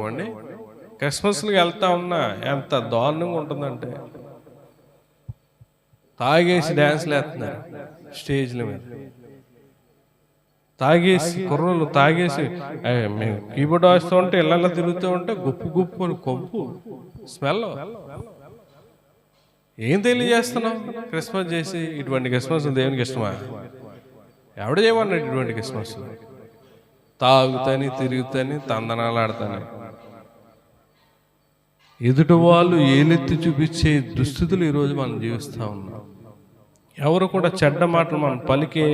అండి? క్రిస్మస్కి వెళ్తా ఉన్నా ఎంత దారుణంగా ఉంటుందంటే, తాగేసి డ్యాన్స్లు వేస్తున్నారు స్టేజ్ల మీద, తాగేసి కుర్రలు తాగేసి కీబోర్డ్ వేస్తూ ఉంటే ఇళ్ళల్లో తిరుగుతూ ఉంటే గుప్పు గుప్పు కొవ్వు స్మెల్. ఏం తెలియజేస్తున్నావు క్రిస్మస్ చేసి? ఇటువంటి క్రిస్మస్ దేవునికి ఇష్టమా? ఎవడు చేయమన్నాడు ఇటువంటి క్రిస్మస్? తాగుతాని తిరుగుతాని తందనాలు ఆడతాని ఎదుటి వాళ్ళు ఏలెత్తి చూపించే దుస్థితులు ఈరోజు మనం జీవిస్తూ ఉన్నాం. ఎవరు కూడా చెడ్డ మాటలు మనం పలికే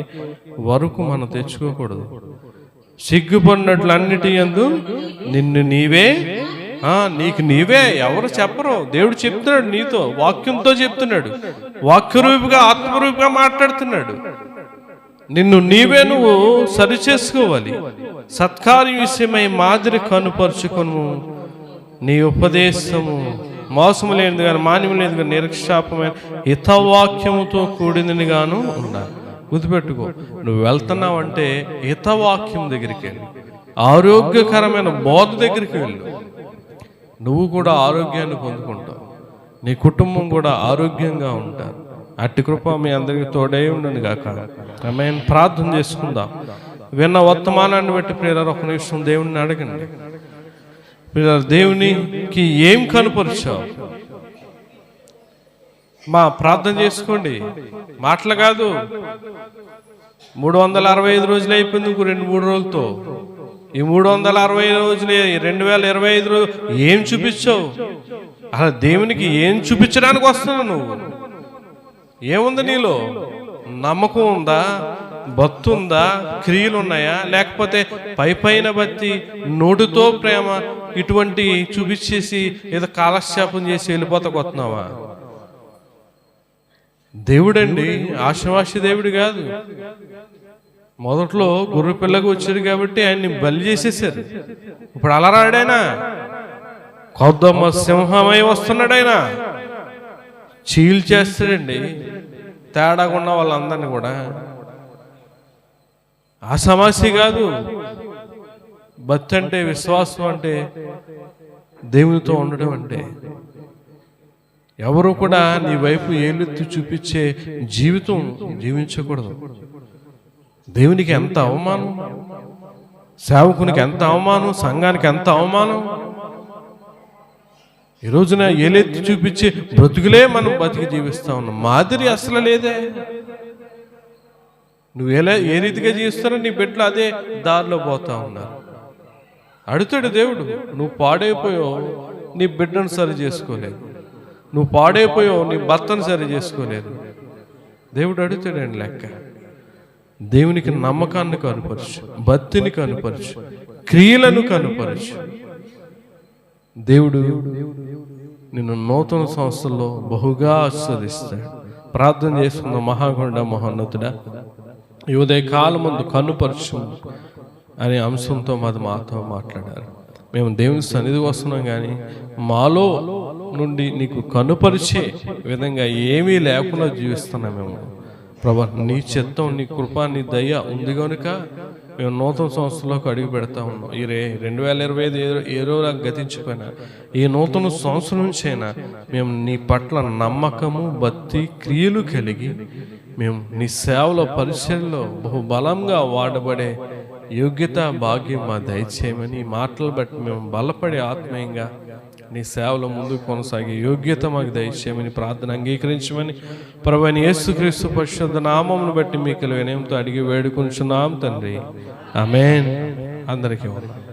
వరకు మనం తెచ్చుకోకూడదు. సిగ్గుపడినట్లు అన్నిటి యందు నిన్ను నీవే, నీకు నీవే, ఎవరు చెప్పరు. దేవుడు చెప్తున్నాడు, నీతో వాక్యంతో చెప్తున్నాడు, వాక్యరూపిగా ఆత్మరూపిగా మాట్లాడుతున్నాడు. నిన్ను నీవే నువ్వు సరిచేసుకోవాలి. సత్కార్య విషయమై మాదిరి కనుపరుచుకొను, నీ ఉపదేశము మోసము లేనిది కానీ మాన్యము లేనిది కానీ నిరక్షాపమైన హితవాక్యముతో కూడినది గాను ఉండాలి. గుర్తుపెట్టుకో, నువ్వు వెళ్తున్నావంటే హితవాక్యం దగ్గరికి వెళ్ళి, ఆరోగ్యకరమైన బోధ దగ్గరికి వెళ్ళు. నువ్వు కూడా ఆరోగ్యాన్ని పొందుకుంటావు, నీ కుటుంబం కూడా ఆరోగ్యంగా ఉంటారు. అట్టి కృప మీ అందరికీ తోడై ఉండండి గాక. ఆమేన్. ప్రార్థన చేసుకుందాం. విన్న వర్తమానాన్ని బట్టి ప్రియులారా ఒక నిమిషం దేవుణ్ణి అడగండి. ప్రియులారా, దేవునికి ఏం కనుపరిచావు? ప్రార్థన చేసుకోండి, మాటలు కాదు. 365 రోజులు అయిపోయింది, ఇంకో 2-3 రోజులతో. ఈ 360 రోజులు 2025 రోజులు ఏం చూపించావు? అలా దేవునికి ఏం చూపించడానికి వస్తున్నావు నువ్వు? ఏముంది నీలో? నమ్మకం ఉందా? భక్తి ఉందా? క్రియలు ఉన్నాయా? లేకపోతే పైన భక్తి, నోటితో ప్రేమ, ఇటువంటి చూపించేసి ఏదో కాలక్షేపం చేసి వెళ్ళిపోతాకొస్తున్నావా? దేవుడండి ఆశవాసి దేవుడు కాదు. మొదట్లో గొర్రె పిల్లగా వచ్చాడు కాబట్టి ఆయన్ని బలి చేసేసారు. ఇప్పుడు అలా రాడాయనా, కొద్దమ్మ సింహమై వస్తున్నాడైనా, చీల్చేస్తాడండి తేడాగా ఉన్న వాళ్ళందరినీ కూడా. ఆ సమస్య కాదు. భక్తి అంటే, విశ్వాసం అంటే, దేవునితో ఉండడం అంటే. ఎవరు కూడా నీ వైపు ఏలెత్తి చూపించే జీవితం జీవించకూడదు. దేవునికి ఎంత అవమానం, సేవకునికి ఎంత అవమానం, సంఘానికి ఎంత అవమానం. ఈ రోజున ఏలెత్తి చూపించే బ్రతుకులే మనం బతికి జీవిస్తా ఉన్నాం. మాదిరి అసలు లేదే. నువ్వు ఏ రీతిగా జీవిస్తారో నీ బిడ్డలు అదే దారిలో పోతా ఉన్నారు. అడుగుతాడు దేవుడు, నువ్వు పాడైపోయావు, నీ బిడ్డను సరి చేసుకోలేదు. నువ్వు పాడైపోయావు, నీ భర్తను సరి చేసుకోలేదు. దేవుడు అడుగుతాడండి లెక్క. దేవునికి నమ్మకాన్ని కనుపరచు, భక్తిని కనుపరచు, క్రియలను కనుపరచు. దేవుడు నిన్ను నూతన సంవత్సరంలో బహుగా ఆస్వాదిస్తాడు. ప్రార్థన చేసుకున్న మహాగొండ మహోన్నతుడా, ఈ ఉదయ కాలం ముందు కనుపరచు అనే అంశంతో మాతో మాట్లాడారు. మేము దేవుని సన్నిధికి వస్తున్నాం, కానీ మాలో నుండి నీకు కనుపరిచే విధంగా ఏమీ లేకుండా జీవిస్తున్నాం మేము. ప్రభా, నీ చిత్తం, నీ కృప, నీ దయ ఉంది కనుక మేము నూతన సంవత్సరంలోకి అడుగు పెడతా ఉన్నాం. ఈ 2025 ఏ రోజు గతించిపోయినా ఈ నూతన సంవత్సరం నుంచి అయినా మేము నీ పట్ల నమ్మకము, భక్తి, క్రియలు కలిగి మేము నీ సేవలో, పరిచర్యలో బహుబలంగా వాడబడే యోగ్యత, భాగ్యం మా దయచేయమని, ఈ మాటలు బట్టి మేము బలపడి ఆత్మీయంగా నీ సేవలో ముందుకు కొనసాగే యోగ్యత మాకు దయచేయమని ప్రార్థన అంగీకరించమని ప్రభువైన యేసుక్రీస్తు పరిశుద్ధ నామమును బట్టి మీకు వినయంతో అడిగి వేడుకొంచున్నాం తండ్రి. ఆమేన్. అందరికీ వందనాలు.